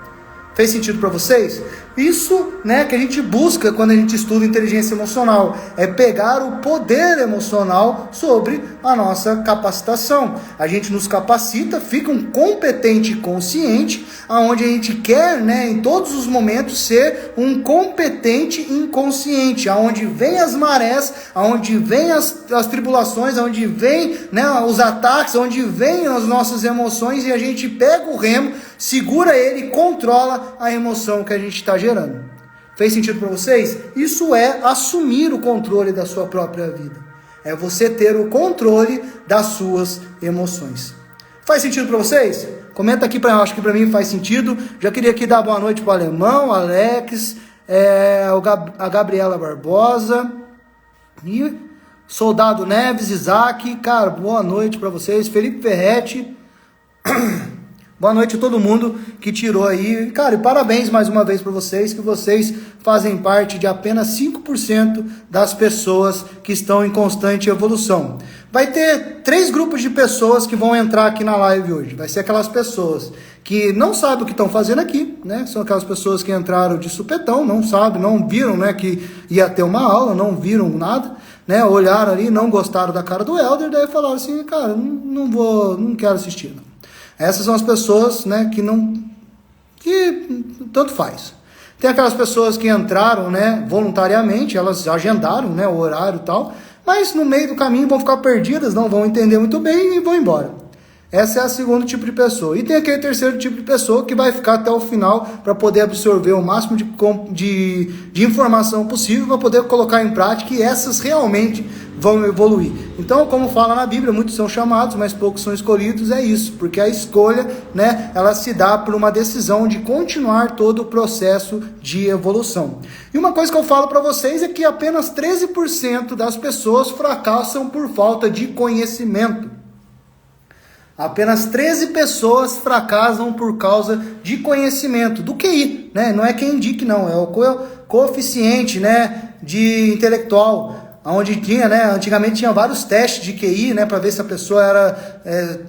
Fez sentido para vocês? Isso, né, que a gente busca quando a gente estuda inteligência emocional, é pegar o poder emocional sobre a nossa capacitação. A gente nos capacita, fica um competente consciente, aonde a gente quer, né, em todos os momentos ser um competente inconsciente, aonde vem as marés, aonde vem as tribulações, aonde vem, né, os ataques, aonde vem as nossas emoções, e a gente pega o remo, segura ele e controla a emoção que a gente está gerando. Fez sentido para vocês? Isso é assumir o controle da sua própria vida. É você ter o controle das suas emoções. Faz sentido para vocês? Comenta aqui, acho que para mim faz sentido. Já queria aqui dar boa noite para o Alemão, Alex, a Gabriela Barbosa, e Soldado Neves, Isaac, cara, boa noite para vocês. Felipe Ferretti, boa noite a todo mundo que tirou aí, cara, e parabéns mais uma vez para vocês, que vocês fazem parte de apenas 5% das pessoas que estão em constante evolução. Vai ter 3 grupos de pessoas que vão entrar aqui na live hoje. Vai ser aquelas pessoas que não sabem o que estão fazendo aqui, né? São aquelas pessoas que entraram de supetão, não sabem, não viram, né, que ia ter uma aula, não viram nada, né? Olharam ali, não gostaram da cara do Helder, daí falaram assim, cara, não quero assistir, não. Essas são as pessoas, né, que tanto faz. Tem aquelas pessoas que entraram, né, voluntariamente, elas agendaram, né, o horário e tal, mas no meio do caminho vão ficar perdidas, não vão entender muito bem e vão embora. Essa é a segundo tipo de pessoa. E tem aquele terceiro tipo de pessoa que vai ficar até o final para poder absorver o máximo de informação possível, para poder colocar em prática, e essas realmente vão evoluir. Então, como fala na Bíblia, muitos são chamados, mas poucos são escolhidos, é isso, porque a escolha, né, ela se dá por uma decisão de continuar todo o processo de evolução. E uma coisa que eu falo para vocês é que apenas 13% das pessoas fracassam por falta de conhecimento. Apenas 13 pessoas fracassam por causa de conhecimento, do QI, né? Não é quem indique, não, é o coeficiente, né, de intelectual, onde tinha, né, antigamente tinha vários testes de QI, né, para ver se a pessoa era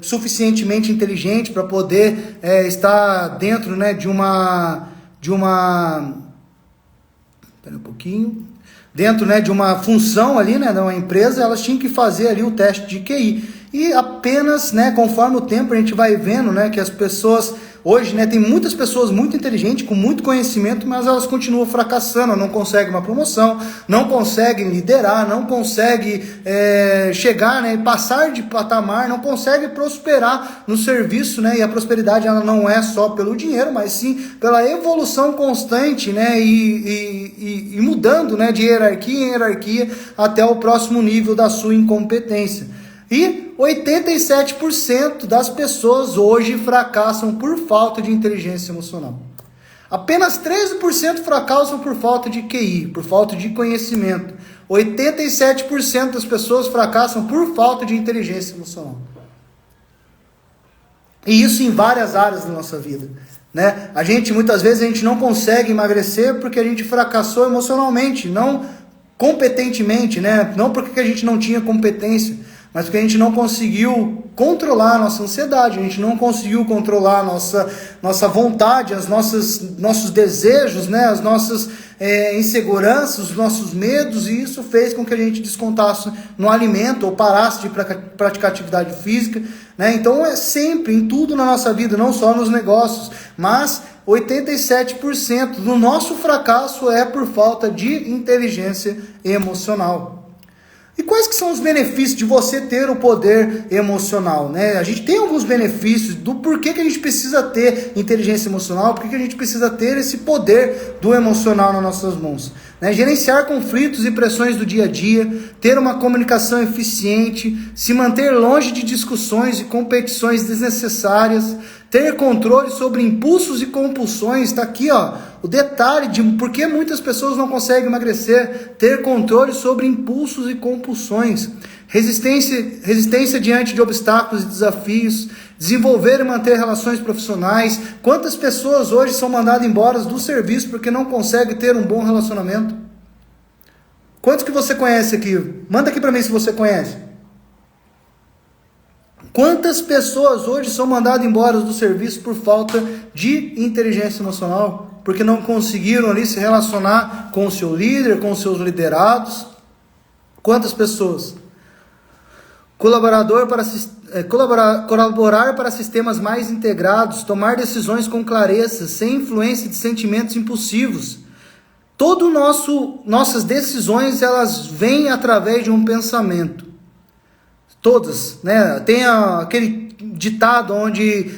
suficientemente inteligente para poder estar dentro, né, dentro, né, de uma função ali, né, de uma empresa, elas tinham que fazer ali o teste de QI. E apenas, né, conforme o tempo a gente vai vendo, né, que as pessoas hoje, né, tem muitas pessoas muito inteligentes, com muito conhecimento, mas elas continuam fracassando, não conseguem uma promoção, não conseguem liderar, não conseguem chegar, né, passar de patamar, não conseguem prosperar no serviço, né, e a prosperidade ela não é só pelo dinheiro, mas sim pela evolução constante, né, e mudando, né, de hierarquia em hierarquia até o próximo nível da sua incompetência. E 87% das pessoas hoje fracassam por falta de inteligência emocional. Apenas 13% fracassam por falta de QI, por falta de conhecimento. 87% das pessoas fracassam por falta de inteligência emocional. E isso em várias áreas da nossa vida, né? Muitas vezes a gente não consegue emagrecer porque a gente fracassou emocionalmente, não competentemente, né? Não porque a gente não tinha competência, mas porque a gente não conseguiu controlar a nossa ansiedade, a gente não conseguiu controlar a nossa vontade, nossos desejos, né, as nossas inseguranças, os nossos medos, e isso fez com que a gente descontasse no alimento ou parasse de praticar atividade física, né? Então é sempre, em tudo na nossa vida, não só nos negócios, mas 87% do nosso fracasso é por falta de inteligência emocional. E quais que são os benefícios de você ter o poder emocional, né? A gente tem alguns benefícios do porquê que a gente precisa ter inteligência emocional, porquê que a gente precisa ter esse poder do emocional nas nossas mãos, né? Gerenciar conflitos e pressões do dia a dia, ter uma comunicação eficiente, se manter longe de discussões e competições desnecessárias, ter controle sobre impulsos e compulsões. Está aqui, ó, o detalhe de por que muitas pessoas não conseguem emagrecer. Ter controle sobre impulsos e compulsões. Resistência diante de obstáculos e desafios. Desenvolver e manter relações profissionais. Quantas pessoas hoje são mandadas embora do serviço porque não conseguem ter um bom relacionamento? Quantos que você conhece aqui? Manda aqui para mim se você conhece. Quantas pessoas hoje são mandadas embora do serviço por falta de inteligência emocional? Porque não conseguiram ali se relacionar com o seu líder, com os seus liderados? Quantas pessoas? Colaborar para sistemas mais integrados, tomar decisões com clareza, sem influência de sentimentos impulsivos. Nossas decisões, elas vêm através de um pensamento. Todas, né? Tem aquele ditado onde,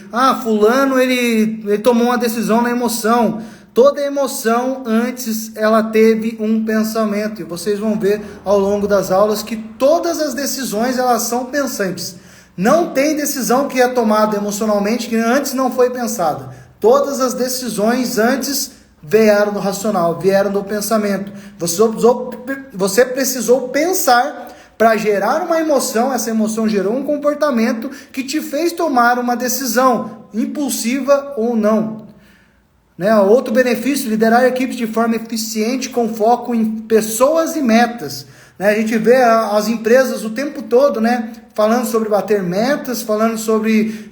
fulano ele tomou uma decisão na emoção. Toda emoção, antes, ela teve um pensamento. E vocês vão ver ao longo das aulas que todas as decisões, elas são pensantes. Não tem decisão que é tomada emocionalmente que antes não foi pensada. Todas as decisões antes vieram do racional, vieram do pensamento. Você precisou pensar para gerar uma emoção. Essa emoção gerou um comportamento que te fez tomar uma decisão, impulsiva ou não. Outro benefício, liderar equipes de forma eficiente com foco em pessoas e metas. A gente vê as empresas o tempo todo, falando sobre bater metas, falando sobre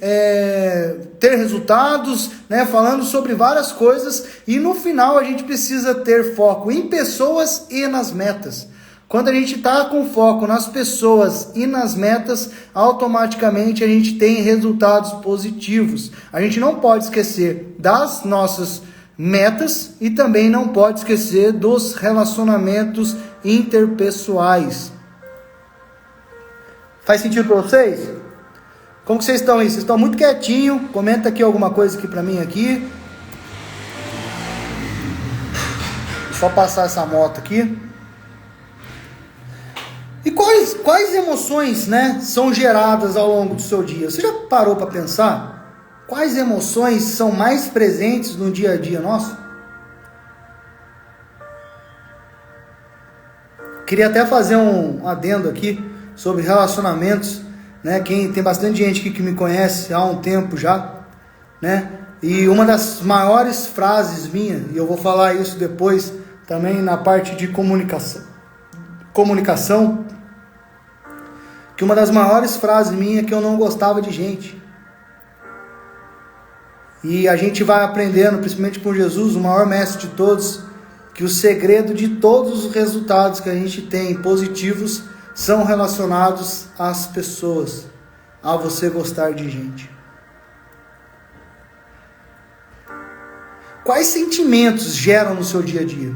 ter resultados, falando sobre várias coisas, e no final a gente precisa ter foco em pessoas e nas metas. Quando a gente está com foco nas pessoas e nas metas, automaticamente a gente tem resultados positivos. A gente não pode esquecer das nossas metas e também não pode esquecer dos relacionamentos interpessoais. Faz sentido para vocês? Como que vocês estão aí? Vocês estão muito quietinho? Comenta aqui alguma coisa aqui para mim aqui. Só passar essa moto aqui. E quais emoções, são geradas ao longo do seu dia? Você já parou para pensar? Quais emoções são mais presentes no dia a dia nosso? Queria até fazer um adendo aqui sobre relacionamentos, tem bastante gente aqui que me conhece há um tempo já, E uma das maiores frases minha, e eu vou falar isso depois também na parte de comunicação, que uma das maiores frases minha é que eu não gostava de gente. E a gente vai aprendendo, principalmente com Jesus, o maior mestre de todos, que o segredo de todos os resultados que a gente tem positivos são relacionados às pessoas, a você gostar de gente. Quais sentimentos geram no seu dia a dia?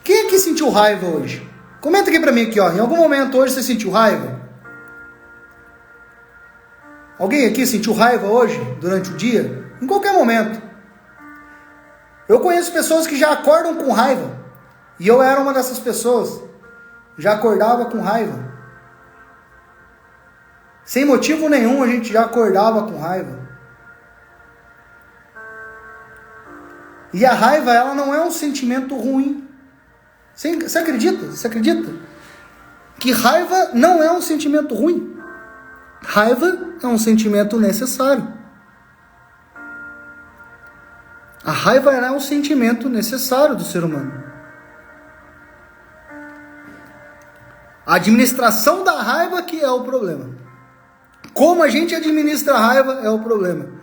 Quem aqui sentiu raiva hoje? Comenta aqui pra mim aqui, ó. Em algum momento hoje você sentiu raiva? Alguém aqui sentiu raiva hoje, durante o dia? Em qualquer momento. Eu conheço pessoas que já acordam com raiva. E eu era uma dessas pessoas. Já acordava com raiva. Sem motivo nenhum a gente já acordava com raiva. E a raiva, ela não é um sentimento ruim. Você acredita? Você acredita? Que raiva não é um sentimento ruim. Raiva é um sentimento necessário. A raiva é um sentimento necessário do ser humano. A administração da raiva que é o problema. Como a gente administra a raiva é o problema.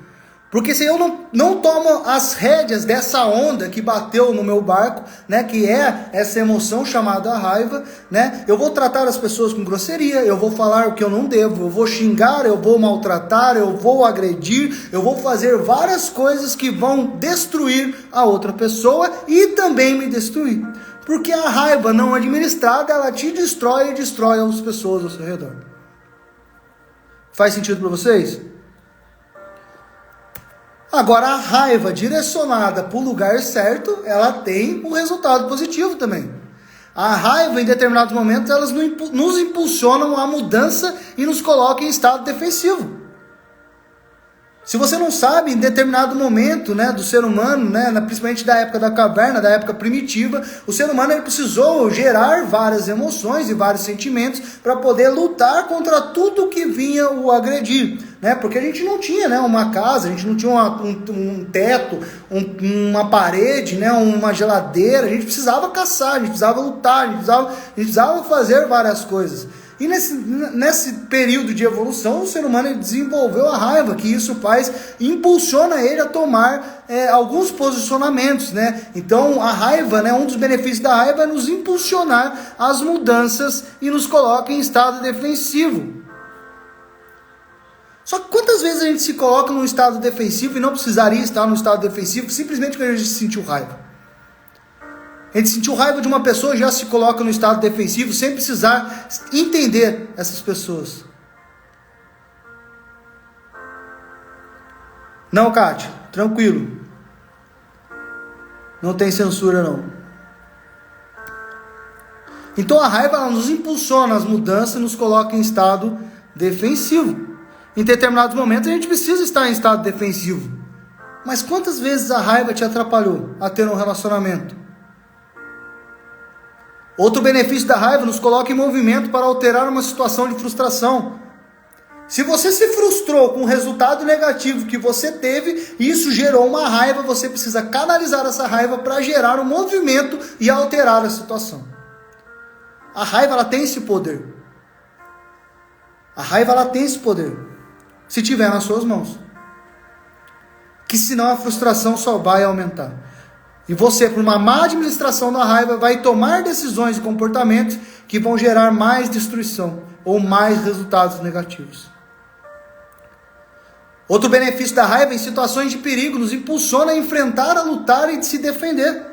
Porque se eu não tomo as rédeas dessa onda que bateu no meu barco, que é essa emoção chamada raiva, eu vou tratar as pessoas com grosseria, eu vou falar o que eu não devo, eu vou xingar, eu vou maltratar, eu vou agredir, eu vou fazer várias coisas que vão destruir a outra pessoa e também me destruir. Porque a raiva não administrada, ela te destrói e destrói as pessoas ao seu redor. Faz sentido para vocês? Agora, a raiva direcionada para o lugar certo, ela tem um resultado positivo também. A raiva, em determinados momentos, elas nos impulsionam à mudança e nos colocam em estado defensivo. Se você não sabe, em determinado momento, né, do ser humano, né, principalmente da época da caverna, da época primitiva, o ser humano ele precisou gerar várias emoções e vários sentimentos para poder lutar contra tudo que vinha o agredir, né? Porque a gente não tinha, né, uma casa, a gente não tinha um teto, uma parede, né, uma geladeira, a gente precisava caçar, a gente precisava lutar, a gente precisava fazer várias coisas. E nesse período de evolução, o ser humano desenvolveu a raiva, que isso impulsiona ele a tomar alguns posicionamentos, né? Então a raiva, né, um dos benefícios da raiva é nos impulsionar às mudanças e nos coloca em estado defensivo. Só que quantas vezes a gente se coloca num estado defensivo e não precisaria estar num estado defensivo simplesmente porque a gente sentiu raiva? A gente sentiu raiva de uma pessoa e já se coloca no estado defensivo sem precisar entender essas pessoas. Não, Kátia, tranquilo. Não tem censura, não. Então a raiva ela nos impulsiona às mudanças e nos coloca em estado defensivo. Em determinados momentos a gente precisa estar em estado defensivo. Mas quantas vezes a raiva te atrapalhou a ter um relacionamento? Outro benefício da raiva nos coloca em movimento para alterar uma situação de frustração. Se você se frustrou com um resultado negativo que você teve, e isso gerou uma raiva, você precisa canalizar essa raiva para gerar um movimento e alterar a situação. A raiva ela tem esse poder. A raiva ela tem esse poder, se tiver nas suas mãos. Que senão a frustração só vai aumentar. E você, por uma má administração da raiva, vai tomar decisões e comportamentos que vão gerar mais destruição ou mais resultados negativos. Outro benefício da raiva em situações de perigo nos impulsiona a enfrentar, a lutar e se defender.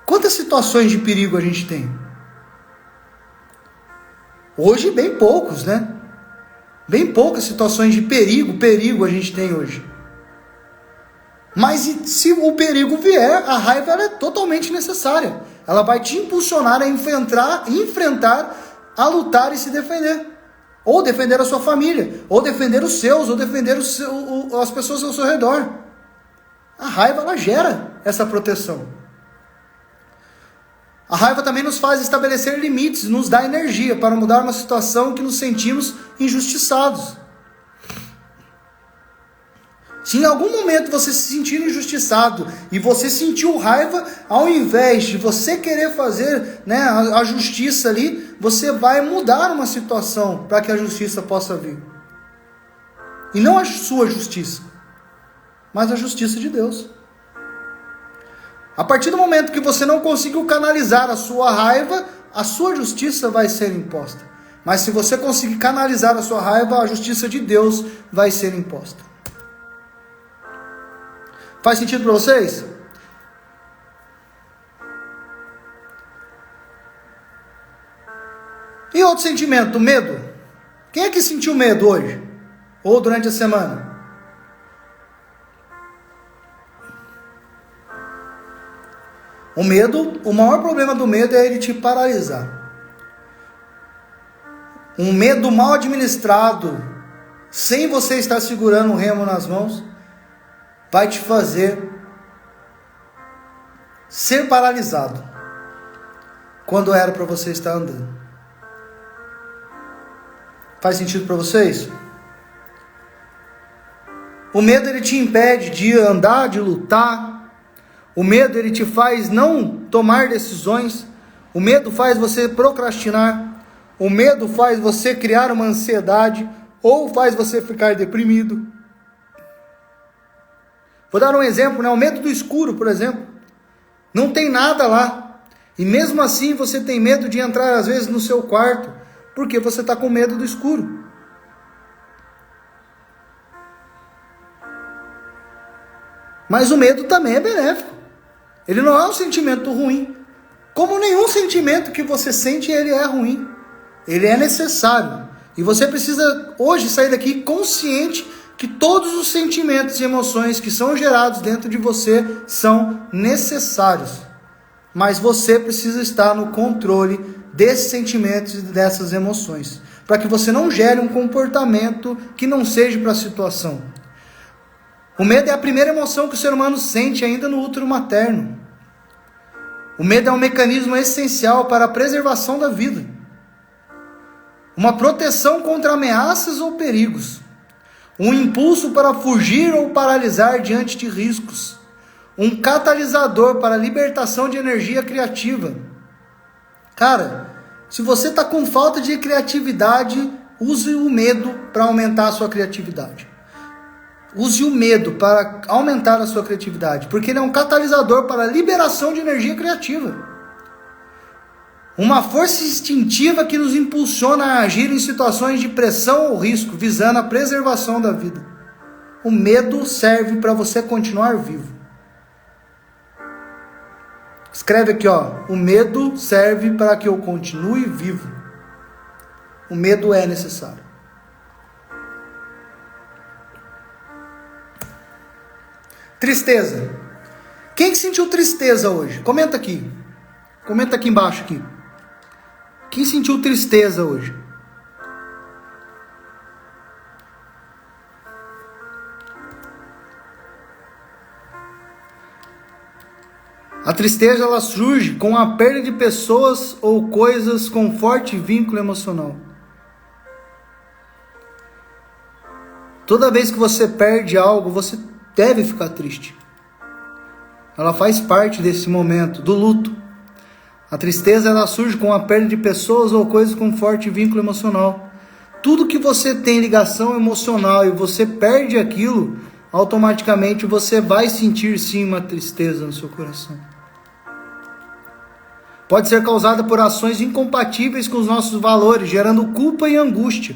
Quantas situações de perigo a gente tem? Hoje, bem poucos, né? Bem poucas situações de perigo a gente tem hoje. Mas se o perigo vier, a raiva ela é totalmente necessária. Ela vai te impulsionar a enfrentar, a lutar e se defender. Ou defender a sua família, ou defender os seus, ou defender as pessoas ao seu redor. A raiva ela gera essa proteção. A raiva também nos faz estabelecer limites, nos dá energia para mudar uma situação em que nos sentimos injustiçados. Se em algum momento você se sentir injustiçado e você sentiu raiva, ao invés de você querer fazer, né, a justiça ali, você vai mudar uma situação para que a justiça possa vir. E não a sua justiça, mas a justiça de Deus. A partir do momento que você não conseguiu canalizar a sua raiva, a sua justiça vai ser imposta. Mas se você conseguir canalizar a sua raiva, a justiça de Deus vai ser imposta. Faz sentido para vocês? E outro sentimento, medo. Quem é que sentiu medo hoje? Ou durante a semana? O medo, o maior problema do medo é ele te paralisar. Um medo mal administrado, sem você estar segurando o remo nas mãos, vai te fazer ser paralisado quando era para você estar andando. Faz sentido para vocês? O medo ele te impede de andar, de lutar. O medo ele te faz não tomar decisões. O medo faz você procrastinar. O medo faz você criar uma ansiedade ou faz você ficar deprimido. Vou dar um exemplo, né? O medo do escuro, por exemplo. Não tem nada lá. E mesmo assim você tem medo de entrar às vezes no seu quarto, porque você está com medo do escuro. Mas o medo também é benéfico. Ele não é um sentimento ruim. Como nenhum sentimento que você sente, ele é ruim. Ele é necessário. E você precisa hoje sair daqui consciente que todos os sentimentos e emoções que são gerados dentro de você são necessários. Mas você precisa estar no controle desses sentimentos e dessas emoções. para que você não gere um comportamento que não seja para a situação. O medo é a primeira emoção que o ser humano sente ainda no útero materno. O medo é um mecanismo essencial para a preservação da vida. Uma proteção contra ameaças ou perigos. Um impulso para fugir ou paralisar diante de riscos. Um catalisador para a libertação de energia criativa. Cara, se você está com falta de criatividade, use o medo para aumentar a sua criatividade. Use o medo para aumentar a sua criatividade, porque ele é um catalisador para a liberação de energia criativa. Uma força instintiva que nos impulsiona a agir em situações de pressão ou risco, visando a preservação da vida. O medo serve para você continuar vivo. Escreve aqui, ó. O medo serve para que eu continue vivo. O medo é necessário. Tristeza. Quem que sentiu tristeza hoje? Comenta aqui. Comenta aqui embaixo aqui. Quem sentiu tristeza hoje? A tristeza ela surge com a perda de pessoas ou coisas com forte vínculo emocional. Toda vez que você perde algo, você deve ficar triste. Ela faz parte desse momento, do luto. A tristeza ela surge com a perda de pessoas ou coisas com forte vínculo emocional. Tudo que você tem ligação emocional e você perde aquilo, automaticamente você vai sentir sim uma tristeza no seu coração. Pode ser causada por ações incompatíveis com os nossos valores, gerando culpa e angústia.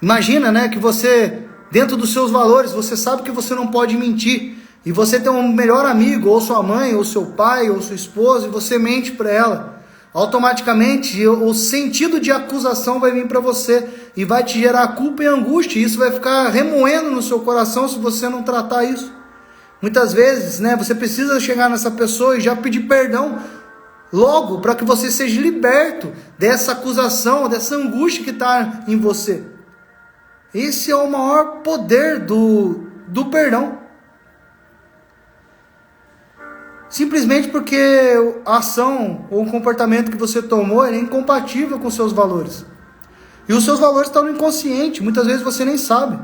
Imagina, né, que você, dentro dos seus valores, você sabe que você não pode mentir. E você tem um melhor amigo, ou sua mãe, ou seu pai, ou sua esposa, e você mente para ela. Automaticamente, o sentido de acusação vai vir para você e vai te gerar culpa e angústia. E isso vai ficar remoendo no seu coração se você não tratar isso. Muitas vezes, né, você precisa chegar nessa pessoa e já pedir perdão logo para que você seja liberto dessa acusação, dessa angústia que está em você. Esse é o maior poder do perdão. Simplesmente porque a ação ou o comportamento que você tomou é incompatível com os seus valores. E os seus valores estão no inconsciente. Muitas vezes você nem sabe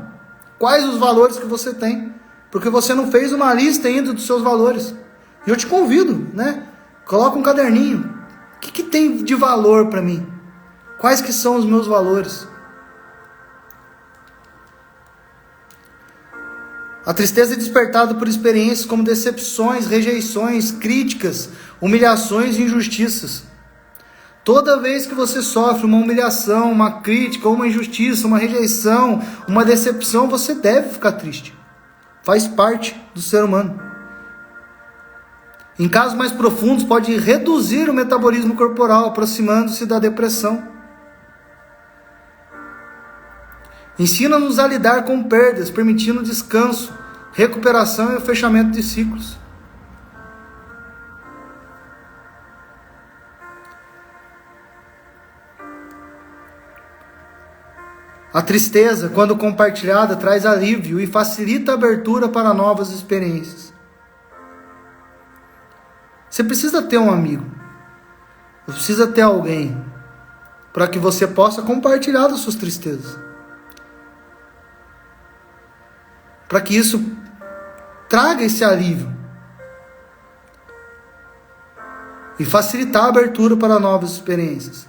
quais os valores que você tem. Porque você não fez uma lista ainda dos seus valores. E eu te convido, né? Coloca um caderninho. O que tem de valor para mim? Quais que são os meus valores? A tristeza é despertada por experiências como decepções, rejeições, críticas, humilhações e injustiças. Toda vez que você sofre uma humilhação, uma crítica, uma injustiça, uma rejeição, uma decepção, você deve ficar triste. Faz parte do ser humano. Em casos mais profundos, pode reduzir o metabolismo corporal, aproximando-se da depressão. Ensina-nos a lidar com perdas, permitindo descanso, recuperação e o fechamento de ciclos. A tristeza, quando compartilhada, traz alívio e facilita a abertura para novas experiências. Você precisa ter um amigo, você precisa ter alguém para que você possa compartilhar das suas tristezas. Para que isso traga esse alívio e facilitar a abertura para novas experiências.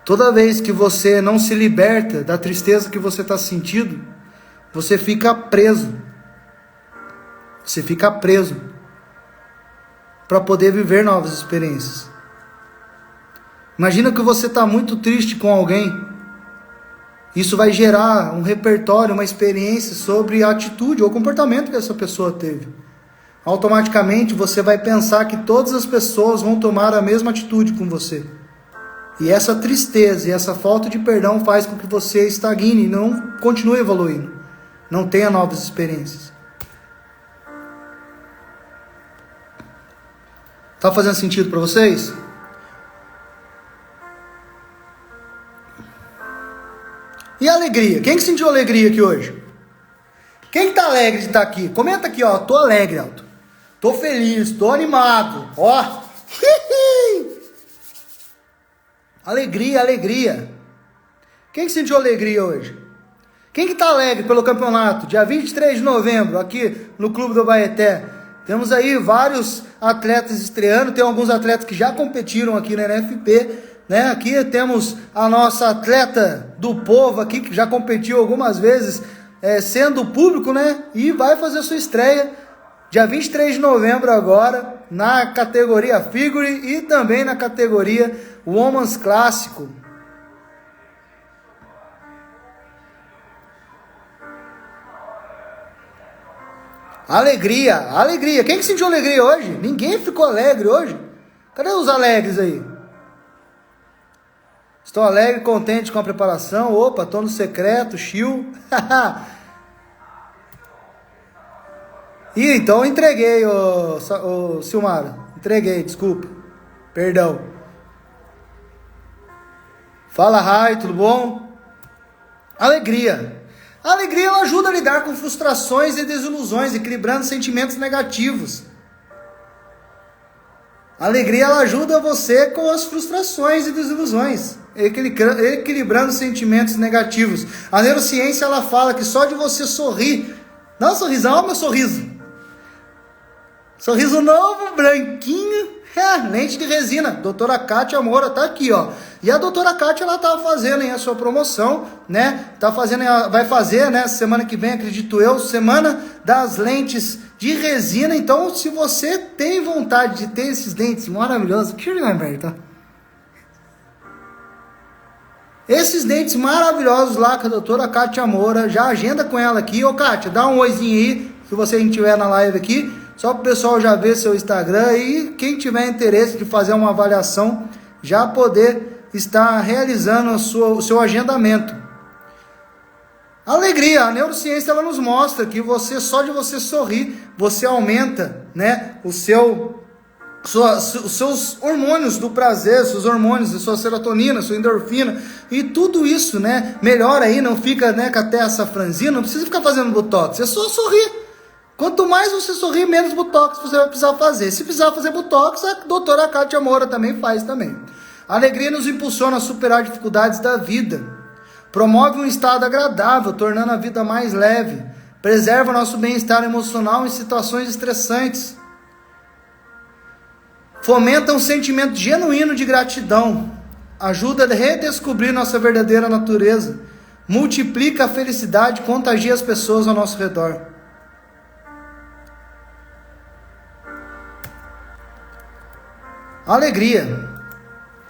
Toda vez que você não se liberta da tristeza que você está sentindo, você fica preso. Você fica preso para poder viver novas experiências. Imagina que você está muito triste com alguém. Isso vai gerar um repertório, uma experiência sobre a atitude ou comportamento que essa pessoa teve. Automaticamente você vai pensar que todas as pessoas vão tomar a mesma atitude com você. E essa tristeza e essa falta de perdão faz com que você estagne e não continue evoluindo. Não tenha novas experiências. Tá fazendo sentido para vocês? E alegria? Quem que sentiu alegria aqui hoje? Quem que tá alegre de estar aqui? Comenta aqui, ó. Tô alegre, Alto. Tô feliz, tô animado. Ó. Alegria, alegria. Quem que sentiu alegria hoje? Quem que tá alegre pelo campeonato? Dia 23 de novembro, aqui no Clube do Abaeté. Temos aí vários atletas estreando. Tem alguns atletas que já competiram aqui na NFP, né? Aqui temos a nossa atleta do povo aqui, que já competiu algumas vezes, sendo público, né? E vai fazer sua estreia dia 23 de novembro agora, na categoria Figure e também na categoria Women's Clássico. Alegria, alegria. Quem que sentiu alegria hoje? Ninguém ficou alegre hoje? Cadê os alegres aí? Estou alegre, contente com a preparação. Opa, tô no secreto, chill. Ih, então eu entreguei, ô Silmara. Entreguei, desculpa. Perdão. Fala, Rai, tudo bom? Alegria. A alegria ela ajuda a lidar com frustrações e desilusões, equilibrando sentimentos negativos. A alegria ela ajuda você com as frustrações e desilusões, equilibrando sentimentos negativos. A neurociência ela fala que só de você sorrir, dá um sorrisão, olha meu sorriso. Sorriso novo, branquinho, lente de resina. Doutora Kátia Moura tá aqui, ó. E a doutora Kátia, ela tá fazendo a sua promoção, né? Vai fazer, né? Semana que vem, acredito eu, semana das lentes de resina. Então, se você tem vontade de ter esses dentes maravilhosos, deixa eu ligar tá? Esses dentes maravilhosos lá com a doutora Kátia Moura, já agenda com ela aqui. Ô, Kátia, dá um oizinho aí, se você estiver na live aqui. Só para o pessoal já ver seu Instagram e quem tiver interesse de fazer uma avaliação, já poder estar realizando o seu agendamento. Alegria, a neurociência ela nos mostra que só de você sorrir, você aumenta, né, os seus hormônios do prazer, seus hormônios, a sua serotonina, sua endorfina, e tudo isso, né, melhora aí, não fica, né, com a testa franzina, não precisa ficar fazendo botox, é só sorrir. Quanto mais você sorrir, menos botox você vai precisar fazer. Se precisar fazer botox, a doutora Kátia Moura também faz também. A alegria nos impulsiona a superar dificuldades da vida. Promove um estado agradável, tornando a vida mais leve. Preserva nosso bem-estar emocional em situações estressantes. Fomenta um sentimento genuíno de gratidão. Ajuda a redescobrir nossa verdadeira natureza. Multiplica a felicidade e contagia as pessoas ao nosso redor. Alegria.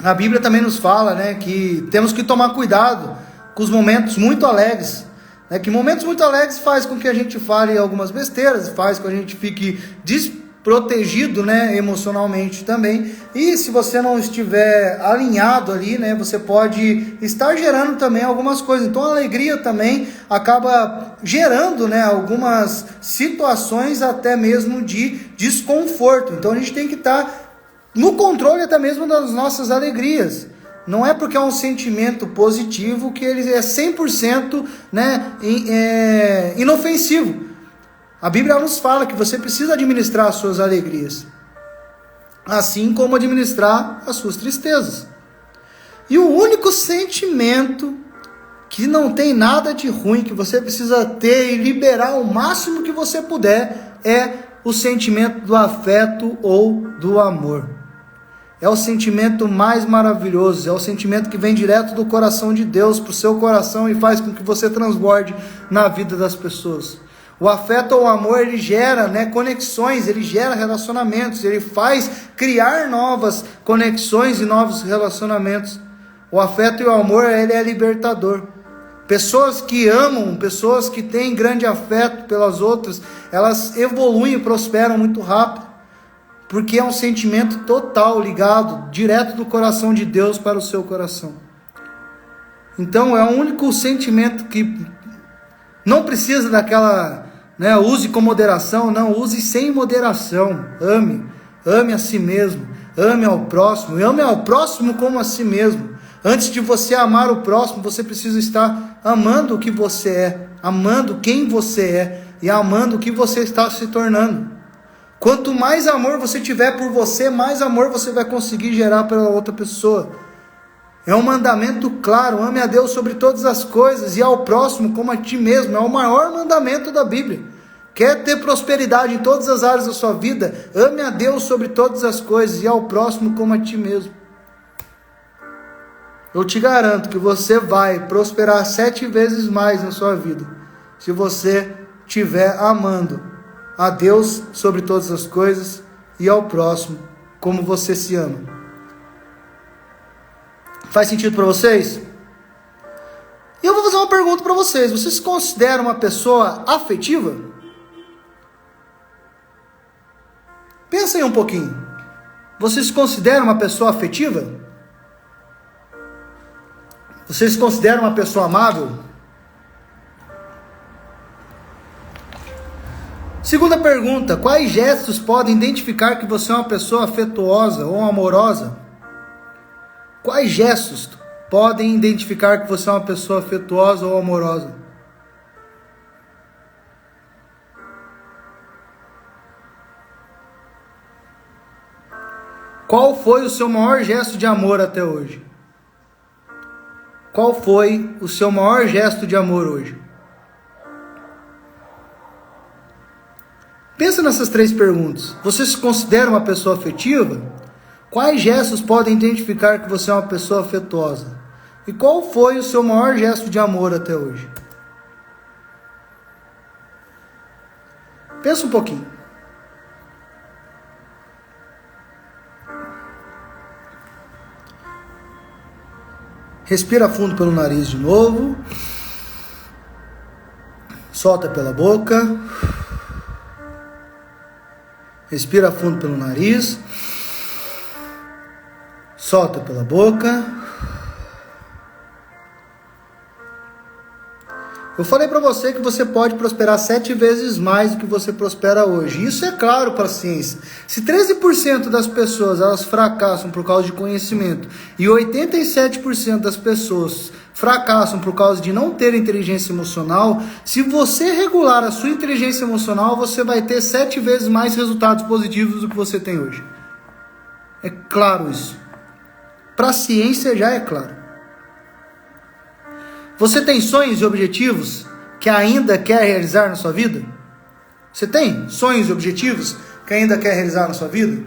A Bíblia também nos fala, né, que temos que tomar cuidado com os momentos muito alegres, né, que momentos muito alegres faz com que a gente fale algumas besteiras, faz com que a gente fique desprotegido, né, emocionalmente também. E se você não estiver alinhado ali, né, você pode estar gerando também algumas coisas. Então a alegria também acaba gerando, né, algumas situações até mesmo de desconforto. Então a gente tem que estar no controle até mesmo das nossas alegrias. Não é porque é um sentimento positivo que ele é 100%, né, inofensivo. A Bíblia nos fala que você precisa administrar as suas alegrias, assim como administrar as suas tristezas. E o único sentimento que não tem nada de ruim, que você precisa ter e liberar o máximo que você puder, é o sentimento do afeto ou do amor. É o sentimento mais maravilhoso, é o sentimento que vem direto do coração de Deus para o seu coração e faz com que você transborde na vida das pessoas. O afeto ou o amor, ele gera, né, conexões, ele gera relacionamentos, ele faz criar novas conexões e novos relacionamentos. O afeto e o amor, ele é libertador. Pessoas que amam, pessoas que têm grande afeto pelas outras, elas evoluem e prosperam muito rápido. Porque é um sentimento total, ligado, direto do coração de Deus para o seu coração. Então é o único sentimento que não precisa daquela, né, use com moderação, não, use sem moderação. Ame a si mesmo, ame ao próximo, e ame ao próximo como a si mesmo. Antes de você amar o próximo, você precisa estar amando o que você é, amando quem você é e amando o que você está se tornando. Quanto mais amor você tiver por você, mais amor você vai conseguir gerar pela outra pessoa. É um mandamento claro: ame a Deus sobre todas as coisas e ao próximo como a ti mesmo. É o maior mandamento da Bíblia. Quer ter prosperidade em todas as áreas da sua vida? Ame a Deus sobre todas as coisas e ao próximo como a ti mesmo. Eu te garanto que você vai prosperar 7 vezes mais na sua vida, se você estiver amando a Deus sobre todas as coisas e ao próximo como você se ama. Faz sentido para vocês? E eu vou fazer uma pergunta para vocês. Vocês se consideram uma pessoa afetiva? Pensa aí um pouquinho. Vocês se consideram uma pessoa afetiva? Vocês se consideram uma pessoa amável? Segunda pergunta: quais gestos podem identificar que você é uma pessoa afetuosa ou amorosa? Quais gestos podem identificar que você é uma pessoa afetuosa ou amorosa? Qual foi o seu maior gesto de amor até hoje? Qual foi o seu maior gesto de amor hoje? Pensa nessas 3 perguntas. Você se considera uma pessoa afetiva? Quais gestos podem identificar que você é uma pessoa afetuosa? E qual foi o seu maior gesto de amor até hoje? Pensa um pouquinho. Respira fundo pelo nariz de novo. Solta pela boca. Respira fundo pelo nariz. Solta pela boca. Eu falei para você que você pode prosperar 7 vezes mais do que você prospera hoje. Isso é claro para a ciência. Se 13% das pessoas elas fracassam por causa de conhecimento e 87% das pessoas fracassam por causa de não ter inteligência emocional, se você regular a sua inteligência emocional, você vai ter 7 vezes mais resultados positivos do que você tem hoje. É claro isso. Para a ciência já é claro. Você tem sonhos e objetivos que ainda quer realizar na sua vida? Você tem sonhos e objetivos que ainda quer realizar na sua vida?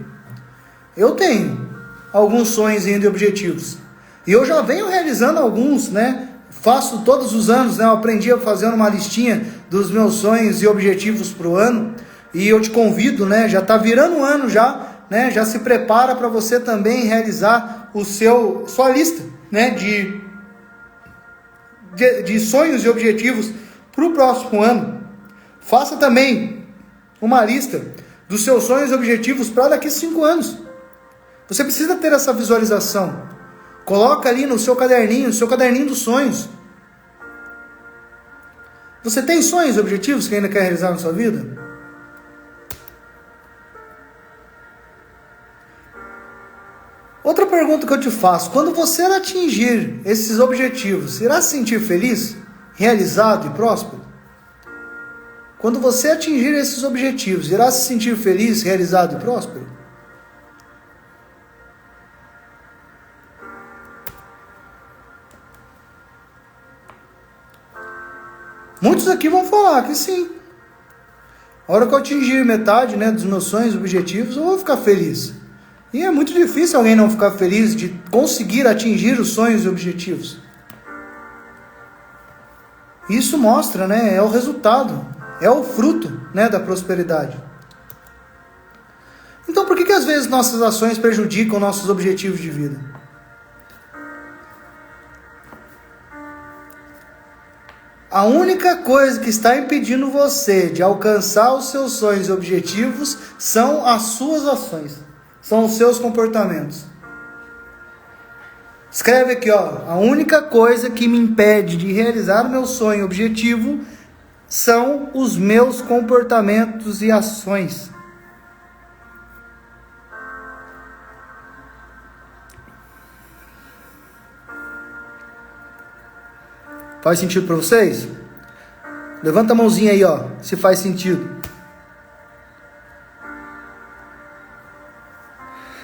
Eu tenho alguns sonhos e objetivos. E eu já venho realizando alguns, né? Faço todos os anos, né? Eu aprendi a fazer uma listinha dos meus sonhos e objetivos para o ano. E eu te convido, né? Já está virando um ano já, né? Já se prepara para você também realizar sua lista, né? De sonhos e objetivos para o próximo ano. Faça também uma lista dos seus sonhos e objetivos para daqui a 5 anos. Você precisa ter essa visualização. Coloca ali no seu caderninho dos sonhos. Você tem sonhos e objetivos que ainda quer realizar na sua vida? Outra pergunta que eu te faço: quando você atingir esses objetivos, irá se sentir feliz, realizado e próspero? Quando você atingir esses objetivos, irá se sentir feliz, realizado e próspero? Muitos aqui vão falar que sim. A hora que eu atingir metade, né, dos meus sonhos e objetivos, eu vou ficar feliz. E é muito difícil alguém não ficar feliz de conseguir atingir os sonhos e objetivos. Isso mostra, né, é o resultado, é o fruto, né, da prosperidade. Então por que às vezes nossas ações prejudicam nossos objetivos de vida? A única coisa que está impedindo você de alcançar os seus sonhos e objetivos são as suas ações. São os seus comportamentos. Escreve aqui, ó. A única coisa que me impede de realizar o meu sonho e objetivo são os meus comportamentos e ações. Faz sentido para vocês? Levanta a mãozinha aí, ó, se faz sentido.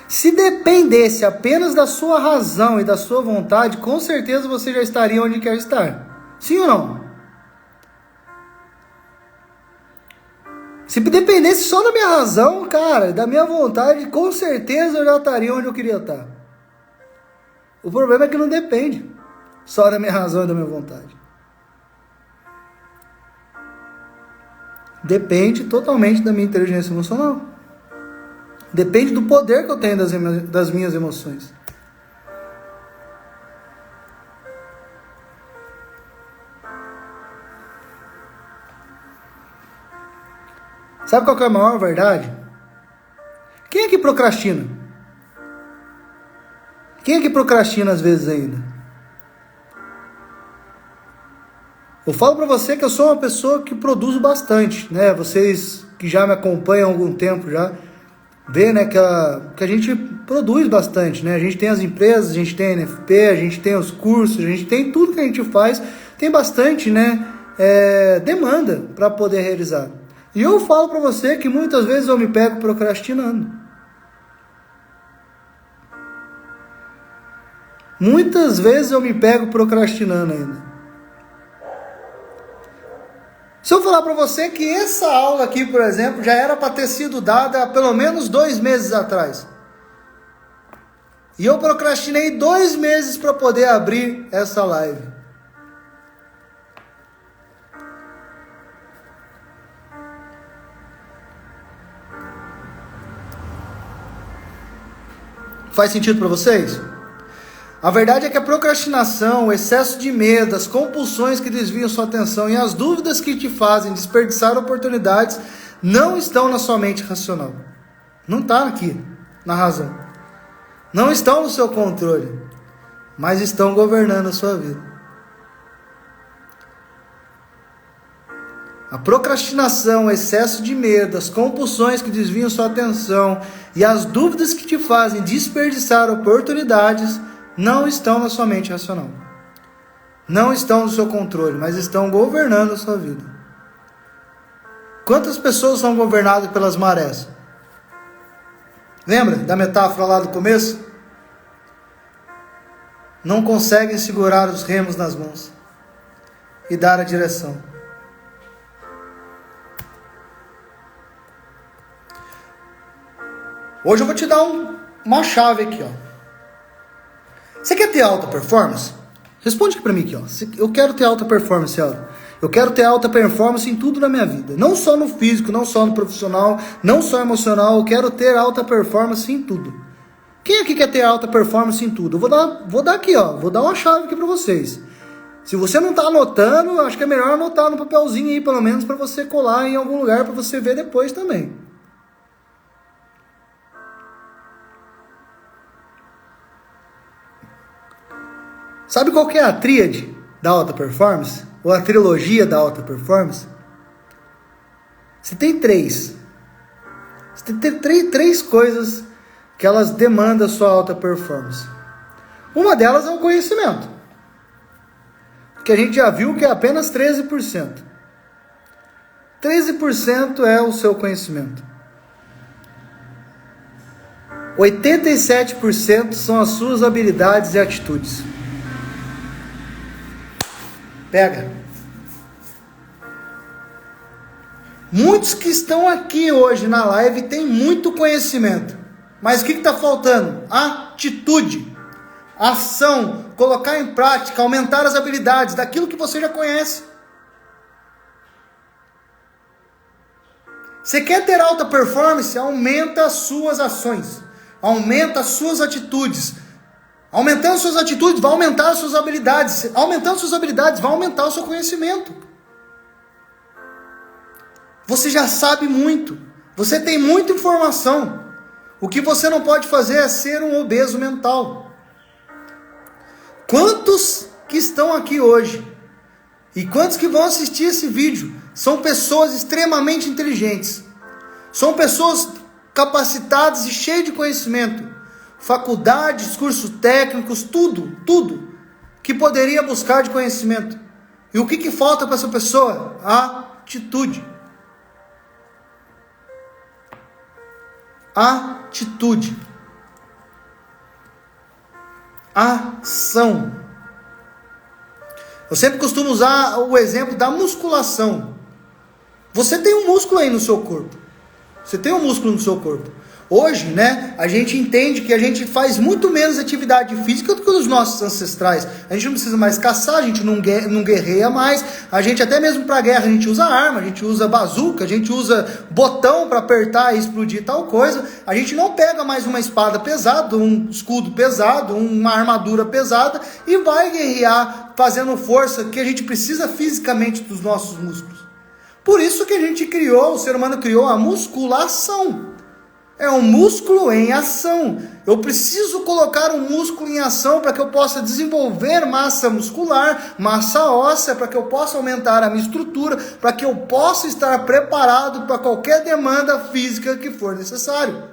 Se dependesse apenas da sua razão e da sua vontade, com certeza você já estaria onde quer estar. Sim ou não? Se dependesse só da minha razão, cara, da minha vontade, com certeza eu já estaria onde eu queria estar. O problema é que não depende só da minha razão e da minha vontade. Depende totalmente da minha inteligência emocional. Depende do poder que eu tenho das minhas emoções. Sabe qual que é a maior verdade? Quem é que procrastina? Quem é que procrastina às vezes ainda? Eu falo pra você que eu sou uma pessoa que produz bastante, né? Vocês que já me acompanham há algum tempo já vê, né, que a gente produz bastante, né? A gente tem as empresas, a gente tem a NFP, a gente tem os cursos, a gente tem tudo que a gente faz, tem bastante, né, demanda para poder realizar. E eu falo para você que muitas vezes eu me pego procrastinando. Muitas vezes eu me pego procrastinando ainda. Se eu falar para você que essa aula aqui, por exemplo, já era para ter sido dada há pelo menos 2 meses atrás. E eu procrastinei 2 meses para poder abrir essa live. Faz sentido para vocês? A verdade é que a procrastinação, o excesso de medo, as compulsões que desviam sua atenção e as dúvidas que te fazem desperdiçar oportunidades não estão na sua mente racional. Não está aqui, na razão. Não estão no seu controle, mas estão governando a sua vida. A procrastinação, o excesso de medo, as compulsões que desviam sua atenção e as dúvidas que te fazem desperdiçar oportunidades não estão na sua mente racional. Não estão no seu controle, mas estão governando a sua vida. Quantas pessoas são governadas pelas marés? Lembra da metáfora lá do começo? Não conseguem segurar os remos nas mãos e dar a direção. Hoje eu vou te dar uma chave aqui, ó. Você quer ter alta performance? Responde aqui pra mim aqui, ó. Eu quero ter alta performance, ó. Eu quero ter alta performance em tudo na minha vida. Não só no físico, não só no profissional, não só emocional. Eu quero ter alta performance em tudo. Quem aqui quer ter alta performance em tudo? Eu vou dar aqui, ó. Vou dar uma chave aqui pra vocês. Se você não tá anotando, acho que é melhor anotar no papelzinho aí, pelo menos, pra você colar em algum lugar pra você ver depois também. Sabe qual que é a tríade da alta performance? Ou a trilogia da alta performance? Você tem 3. Você tem três coisas que elas demandam a sua alta performance. Uma delas é o conhecimento, que a gente já viu que é apenas 13%. 13% é o seu conhecimento. 87% são as suas habilidades e atitudes. Pega. Muitos que estão aqui hoje na live têm muito conhecimento. Mas o que está faltando? Atitude. Ação. Colocar em prática. Aumentar as habilidades daquilo que você já conhece. Você quer ter alta performance? Aumenta as suas ações. Aumenta as suas atitudes. Aumentando suas atitudes, vai aumentar as suas habilidades. Aumentando suas habilidades, vai aumentar o seu conhecimento. Você já sabe muito. Você tem muita informação. O que você não pode fazer é ser um obeso mental. Quantos que estão aqui hoje e quantos que vão assistir esse vídeo são pessoas extremamente inteligentes? São pessoas capacitadas e cheias de conhecimento. Faculdades, cursos técnicos, tudo que poderia buscar de conhecimento. E o que falta para essa pessoa? Atitude. Atitude. Ação. Eu sempre costumo usar o exemplo da musculação. Você tem um músculo aí no seu corpo. Você tem um músculo no seu corpo. Hoje, né, a gente entende que a gente faz muito menos atividade física do que os nossos ancestrais. A gente não precisa mais caçar, a gente não guerreia mais. A gente até mesmo para guerra, a gente usa arma, a gente usa bazuca, a gente usa botão para apertar e explodir tal coisa. A gente não pega mais uma espada pesada, um escudo pesado, uma armadura pesada e vai guerrear fazendo força que a gente precisa fisicamente dos nossos músculos. Por isso que a gente criou, o ser humano criou a musculação. É um músculo em ação. Eu preciso colocar um músculo em ação para que eu possa desenvolver massa muscular, massa óssea, para que eu possa aumentar a minha estrutura, para que eu possa estar preparado para qualquer demanda física que for necessário.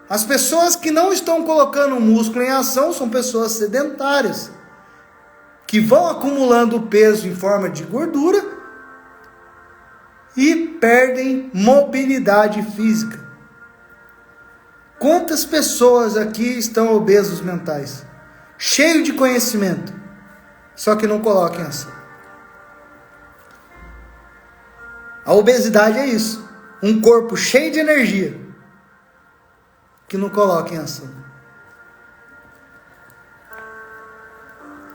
As pessoas que não estão colocando o músculo em ação são pessoas sedentárias, que vão acumulando peso em forma de gordura e perdem mobilidade física. Quantas pessoas aqui estão obesos mentais, cheios de conhecimento, só que não colocam em ação? A obesidade é isso, um corpo cheio de energia, que não coloca em ação.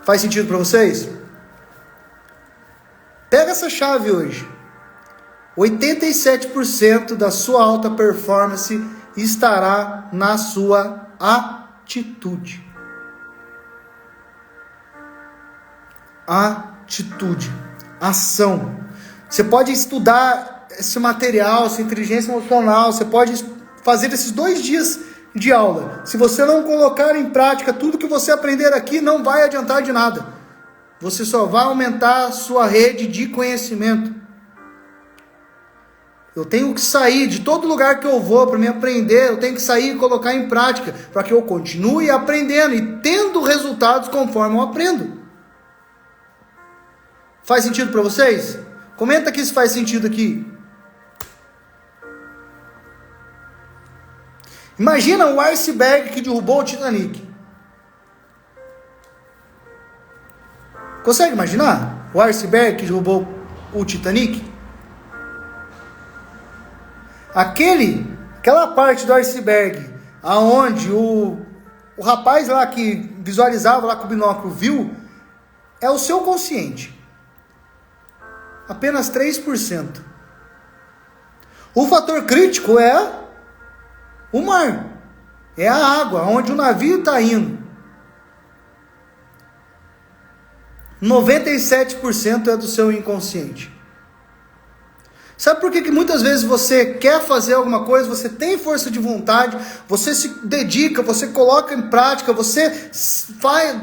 Faz sentido para vocês? Pega essa chave hoje. 87% da sua alta performance estará na sua atitude. Atitude, ação. Você pode estudar esse material, essa inteligência emocional, você pode fazer esses 2 dias de aula. Se você não colocar em prática tudo que você aprender aqui, não vai adiantar de nada. Você só vai aumentar a sua rede de conhecimento. Eu tenho que sair de todo lugar que eu vou para me aprender, eu tenho que sair e colocar em prática, para que eu continue aprendendo e tendo resultados conforme eu aprendo. Faz sentido para vocês? Comenta aqui se faz sentido aqui. Imagina o iceberg que derrubou o Titanic. Consegue imaginar o iceberg que derrubou o Titanic? Aquela parte do iceberg, aonde o rapaz lá que visualizava lá com o binóculo viu, é o seu consciente. Apenas 3%. O fator crítico é o mar. É a água, onde o navio está indo. 97% é do seu inconsciente. Sabe por que muitas vezes você quer fazer alguma coisa, você tem força de vontade, você se dedica, você coloca em prática, você faz,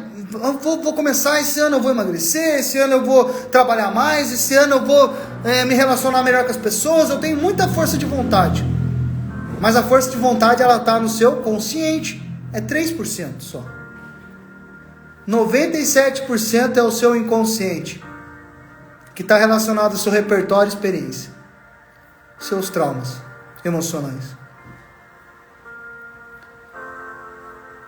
vou começar esse ano, eu vou emagrecer, esse ano eu vou trabalhar mais, esse ano eu vou me relacionar melhor com as pessoas, eu tenho muita força de vontade. Mas a força de vontade, ela está no seu consciente, é 3% só. 97% é o seu inconsciente, que está relacionado ao seu repertório e experiência. Seus traumas emocionais.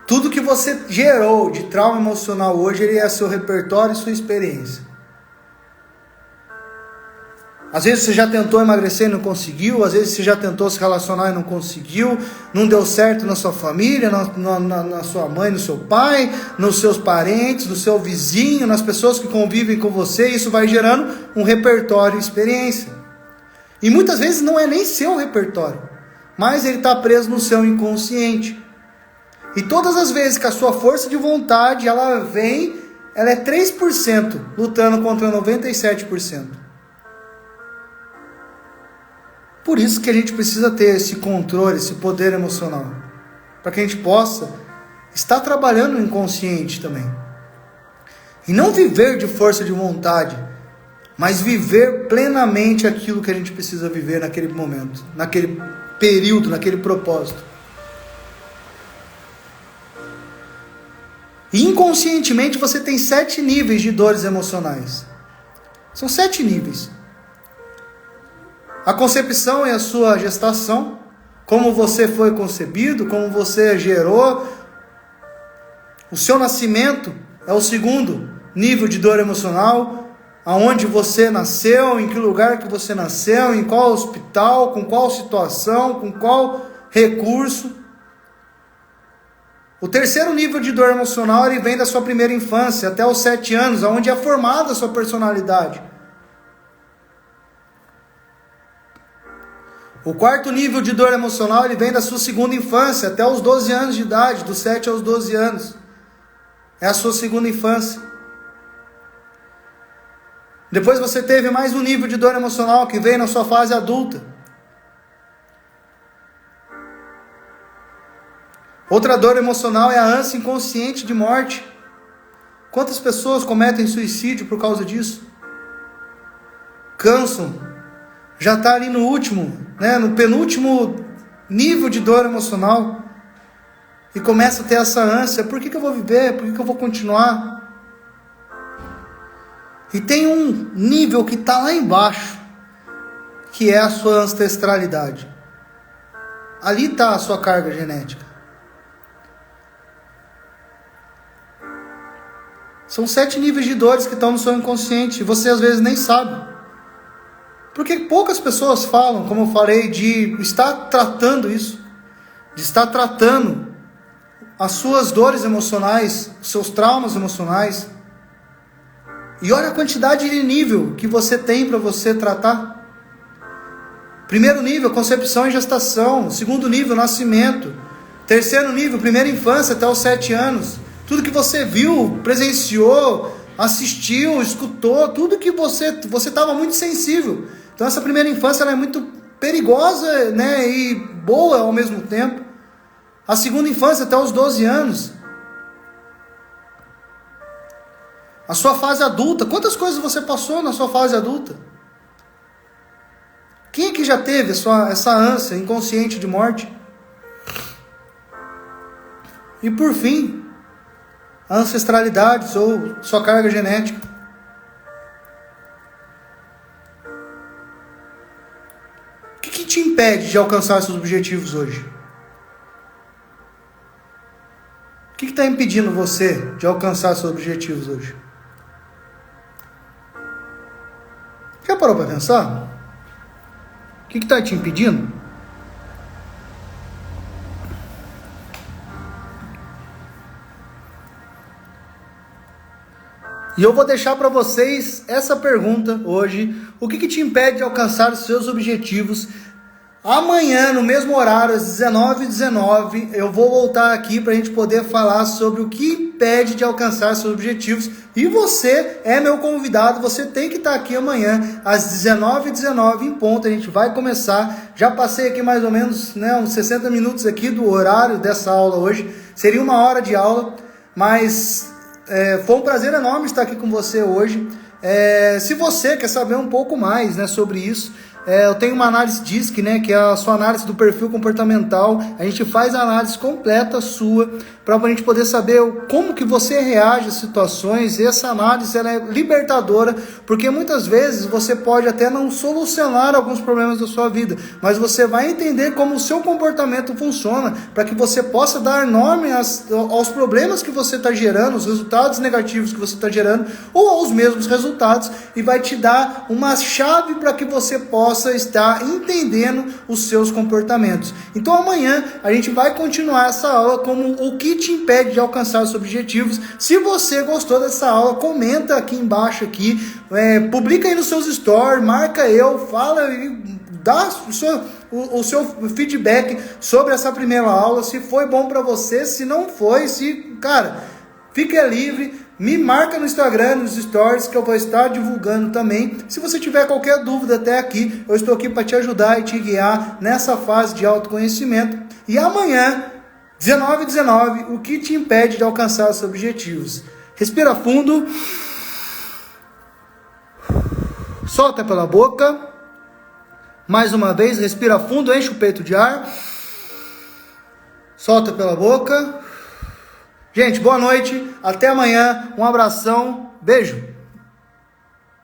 Tudo que você gerou de trauma emocional hoje, ele é seu repertório e sua experiência. Às vezes você já tentou emagrecer e não conseguiu, às vezes você já tentou se relacionar e não conseguiu, não deu certo na sua família, na sua mãe, no seu pai, nos seus parentes, no seu vizinho, nas pessoas que convivem com você, isso vai gerando um repertório e experiência. E muitas vezes não é nem seu repertório, mas ele está preso no seu inconsciente. E todas as vezes que a sua força de vontade, ela é 3% lutando contra 97%. Por isso que a gente precisa ter esse controle, esse poder emocional, para que a gente possa estar trabalhando no inconsciente também. E não viver de força de vontade, mas viver plenamente aquilo que a gente precisa viver naquele momento, naquele período, naquele propósito. E inconscientemente você tem 7 níveis de dores emocionais. São 7 níveis. A concepção é a sua gestação, como você foi concebido, como você gerou. O seu nascimento é o segundo nível de dor emocional, aonde você nasceu, em que lugar que você nasceu, em qual hospital, com qual situação, com qual recurso. O terceiro nível de dor emocional, ele vem da sua primeira infância até os 7 anos, onde é formada a sua personalidade. O quarto nível de dor emocional, ele vem da sua segunda infância até os 12 anos de idade, dos 7 aos 12 anos. É a sua segunda infância. Depois você teve mais um nível de dor emocional que vem na sua fase adulta. Outra dor emocional é a ânsia inconsciente de morte. Quantas pessoas cometem suicídio por causa disso? Cansam. Já está ali no último, no penúltimo nível de dor emocional. E começa a ter essa ânsia. Por que eu vou viver? Por que eu vou continuar? E tem um nível que está lá embaixo, que é a sua ancestralidade. Ali está a sua carga genética. São 7 níveis de dores que estão no seu inconsciente, e você às vezes nem sabe. Porque poucas pessoas falam, como eu falei, de estar tratando isso, de estar tratando as suas dores emocionais, os seus traumas emocionais. E olha a quantidade de nível que você tem para você tratar. Primeiro nível, concepção e gestação. Segundo nível, nascimento. Terceiro nível, primeira infância até os 7 anos. Tudo que você viu, presenciou, assistiu, escutou, tudo que você estava muito sensível. Então essa primeira infância ela é muito perigosa, e boa ao mesmo tempo. A segunda infância até os 12 anos. A sua fase adulta, quantas coisas você passou na sua fase adulta? Quem é que já teve essa ânsia inconsciente de morte? E por fim, a ancestralidade ou sua carga genética. O que te impede de alcançar seus objetivos hoje? O que está impedindo você de alcançar seus objetivos hoje? Já parou para pensar? O que está te impedindo? E eu vou deixar para vocês essa pergunta hoje. O que te impede de alcançar os seus objetivos? Amanhã, no mesmo horário, às 19h19, eu vou voltar aqui para a gente poder falar sobre o que impede de alcançar seus objetivos. E você é meu convidado, você tem que estar aqui amanhã, às 19h19 em ponto. A gente vai começar. Já passei aqui mais ou menos uns 60 minutos aqui do horário dessa aula hoje. Seria 1 hora de aula, mas foi um prazer enorme estar aqui com você hoje. Se você quer saber um pouco mais sobre isso, eu tenho uma análise DISC, que é a sua análise do perfil comportamental. A gente faz a análise completa sua, para a gente poder saber como que você reage às situações. E essa análise ela é libertadora, porque muitas vezes você pode até não solucionar alguns problemas da sua vida, mas você vai entender como o seu comportamento funciona, para que você possa dar nome aos problemas que você está gerando, os resultados negativos que você está gerando, ou aos mesmos resultados, e vai te dar uma chave para que você possa estar entendendo os seus comportamentos. Então amanhã a gente vai continuar essa aula como o que te impede de alcançar os objetivos. Se você gostou dessa aula, comenta aqui embaixo publica aí nos seus stories, marca eu, fala e dá o seu feedback sobre essa primeira aula, se foi bom para você, se não foi, fica livre. Me marca no Instagram, nos stories, que eu vou estar divulgando também. Se você tiver qualquer dúvida até aqui, eu estou aqui para te ajudar e te guiar nessa fase de autoconhecimento. E amanhã, 19h19, o que te impede de alcançar seus objetivos? Respira fundo. Solta pela boca. Mais uma vez, respira fundo, enche o peito de ar. Solta pela boca. Gente, boa noite, até amanhã, um abração, beijo.